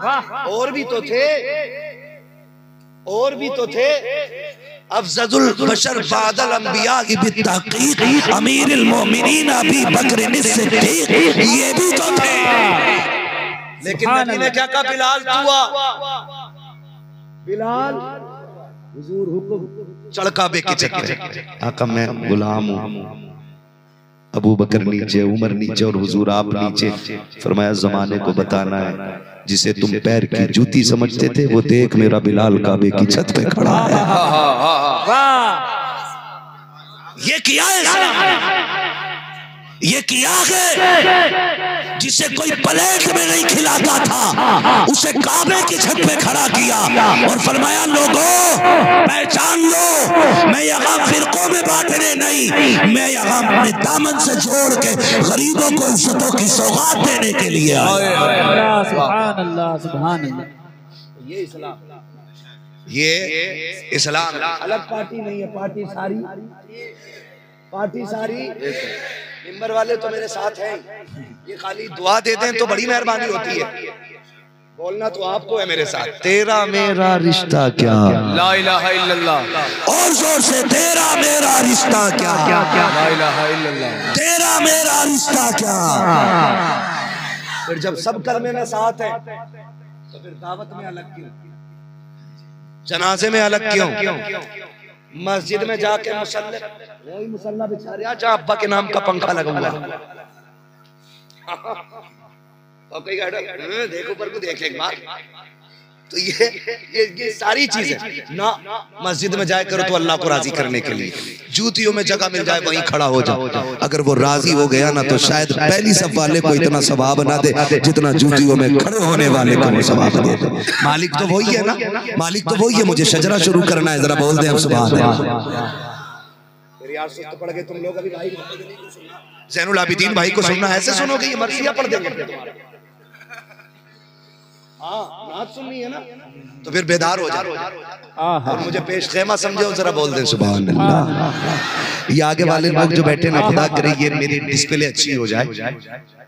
और भी तो थे, और भी तो थे। अफजलुल बशर बादल अंबिया की बित्ताकीक अमीरुल मोमिनीन अबी बकर सिद्दीक, ये भी तो थे। लेकिन नबी ने क्या कहा? बिलाल तू आ। बिलाल हुजूर हुक्म चढ़ काबे की छत पे, आका मैं गुलाम हूँ, अबू बकर नीचे, उमर नीचे और हुजूर आप नीचे। फरमाया जमाने को बताना है, जिसे तुम पैर की जूती समझते थे वो देख मेरा बिलाल काबे की छत पे खड़ा है। ये किया है, ये किया है, जिसे कोई प्लेट में नहीं खिलाता था उसे काबे की छत पे खड़ा किया और फरमाया लोगों पहचान लो, मैं यहाँ फिरकों में बांटने नहीं, मैं यहाँ अपने दामन से जोड़ के गरीबों को इज्जतों की सौगात देने के लिए आया। सुभान अल्लाह, सुभान अल्लाह। ये इस्लाम अलग पार्टी नहीं है, पार्टी सारी मिंबर वाले तो मेरे साथ हैं, ये खाली दुआ दे दें तो बड़ी मेहरबानी होती है, बोलना तो आपको है मेरे साथ। तेरा मेरा रिश्ता क्या, ला इलाहा इल्लल्लाह, और जोर से तेरा मेरा रिश्ता क्या, ला इलाहा इल्लल्लाह, तेरा मेरा रिश्ता क्या। फिर जब सब कलमे में साथ हैं तो फिर दावत में अलग क्यों, जनाजे में अलग क्यों, मस्जिद में जाके मुसल्ले वही मुसल्ला बिछा रहा जहाँ अब्बा के नाम का पंखा लगा हुआ है। देखो पर को देख एक बार, तो ये सारी चीजें ना मस्जिद में जाए करो तो अल्लाह को राजी करने के लिए, जूतियों में जगह मिल जाए वहीं खड़ा हो जाओ, अगर वो राजी हो गया ना तो शायद पहली सब वाले को इतना सवाब ना दे जितना जूतियों में खड़े होने वाले को वो सवाब दे। मालिक तो वही है ना, मालिक तो वही है। मुझे शजरा शुरू करना है, जरा बोल दे हम सुभान अल्लाह। पढ़ गए तुम लोग अभी भाई ज़ैनुल आबिदीन भाई को सुनना, ऐसे सुनोगे ये मर्सिया पढ़ देंगे। नात सुननी है ना तो फिर बेदार हो जाओ और मुझे पेश खेमा समझो, जरा बोल दें सुभान अल्लाह। ये आगे वाले लोग जो बैठे ना, खुदा करे ये मेरी डिस्प्ले अच्छी हो जाए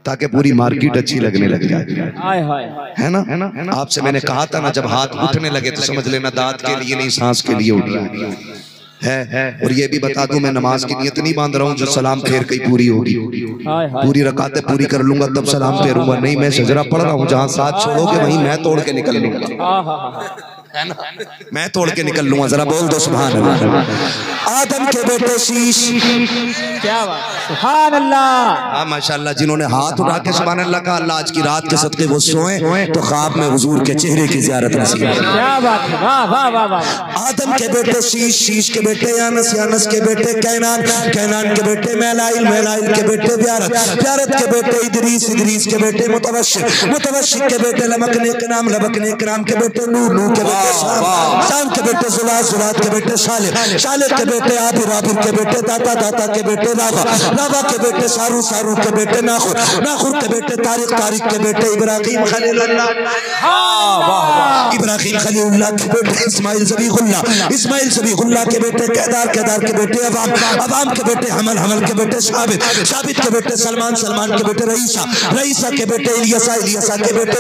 ताकि पूरी मार्केट अच्छी लगने लग जाए, है ना। आपसे मैंने कहा था ना, जब हाथ उठने लगे तो समझ लेना दांत के लिए नहीं सांस के लिए उठी है। और ये भी बता दूं मैं नमाज की नियत नहीं बांध रहा हूँ जो सलाम फेर कहीं पूरी होगी, पूरी रकातें पूरी कर लूंगा तब सलाम फेरूंगा, नहीं मैं शजरा पढ़ रहा हूँ, जहाँ साथ छोड़ोगे वहीं मैं तोड़ के निकल लूंगा, है ना, मैं तोड़ के निकल लूंगा। जरा बोल दो सुभान अल्लाह। आदम के बेटे शीश, क्या बात, सुभान अल्लाह। हाँ माशाल्लाह, जिन्होंने हाथ उठा के सुभान अल्लाह का, अल्लाह आज की रात के सदके वो सोए तो ख्वाब में हुजूर के चेहरे की ज़ियारत नसीब हो। क्या बात है, वाह वाह वाह वाह। आदम के बेटे शीश, शीश के बेटे यानस, यानस के बेटे कैनान, कैनान के बेटे मैलाइल, मैलाइल के बेटे ब्यारत, ब्यारत के बेटे इदरीस, इदरीस के बेटे मुतवश्शिक, मुतवश्शिक के बेटे लमकने के नाम, लमकने के नाम के बेटे नूह, नूह के बेटे शाम, शाम के बेटे जुलाद, जुलाद के बेटे शालिब, शालिब के बेटे आबिर, आबिर के बेटे दाता, दाता के बेटे रावा, रावा के बेटे सारू, सारू के बेटे नाखुर, नाखुर के बेटे तारिक, तारिक के बेटे इब्राहिम खलीलुल्लाह, इब्राहिम खलीलुल्लाह के बेटे इस्माइल ज़बीहुल्लाह, इस्माइल ज़बीहुल्लाह के बेटे केदार, केदार के बेटे अवाम, अवाम के बेटे हमल, हमल के बेटे शाबित, शाबित के बेटे सलमान, सलमान के बेटे रईसा, रईसा के बेटे इलियासा, इलियासा के बेटे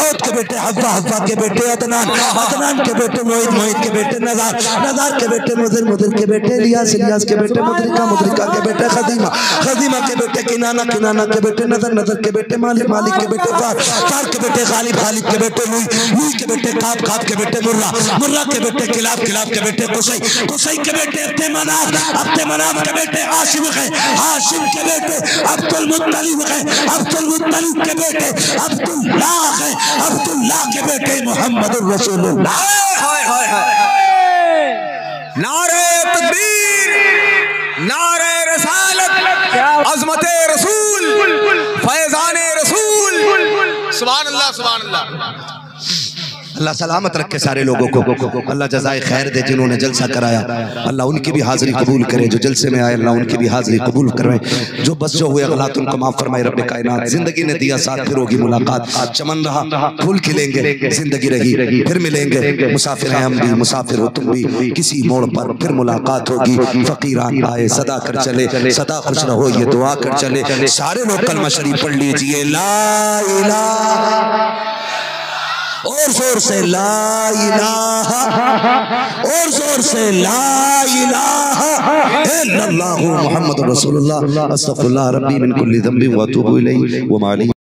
औद के बेटे हव्वा, हव्वा के बेटे अदनान, अदनान के बेटे मोहित, मोहित के बेटे नज़ार, नज़ार के बेटे मुदिर, मुदिर के बेटे इलियास, इलियास के बेटे मुद्रिका, मुद्रिका के बेटे खदीमा, खदीमा के बेटे किनाना, किनाना के बेटे नदर, नदर के बेटे मालिक, मालिक के बेटे फार, फार के बेटे गालिब, गालिब के बेटे लुई, लुई के बेटे काब, काब के बेटे मुर्रा, मुर्रा के बेटे किलाब, किलाब के बेटे कुसै, कुसै के बेटे अब्दे मनाफ, अब्दे मनाफ के बेटे हाशिम है, हाशिम के बेटे अब्दुल मुत्तलिब है, अब्दुल मुत्तलिब के बेटे अब्दुल्लाह है, अब्दुल्लाह के बेटे मोहम्मदुर रसूलुल्लाह। नारे तकबीर, नारे रसालत, अज़मते रसूल, फैज़ाने रसूल, सुभान अल्लाह, सुभान अल्लाह। अल्लाह सलामत रखे सारे लोगों को, अल्लाह जज़ाए खैर दे जिन्होंने जलसा कराया, अल्लाह उनकी भी हाजिरी कबूल करे, जो जलसे में आए अल्लाह उनकी भी हाजिरी कबूल करवाए, जो बस जो हुए गलत उनको माफ़ फरमाए रब्बे कायनात। जिंदगी ने दिया साथ, फिर होगी मुलाकात, चमन रहा फूल खिलेंगे, जिंदगी रही फिर मिलेंगे, मुसाफिर हैं हम भी, मुसाफिर हो तुम भी, किसी मोड़ पर फिर मुलाकात होगी। फकीरान आए सदा कर चले, सदा खुश रहो ये दुआ कर चले। सारे लोग कलमा शरीफ पढ़ लीजिए, ला इलाहा, और जोर से ला इलाहा, और जोर से ला इलाहा इल्लल्लाहु मुहम्मदुर रसूलुल्लाह, अस्तगफिरुल्लाह रब्बी मिन कुल्ली ज़ंबिन व अतूबु इलैहि व मा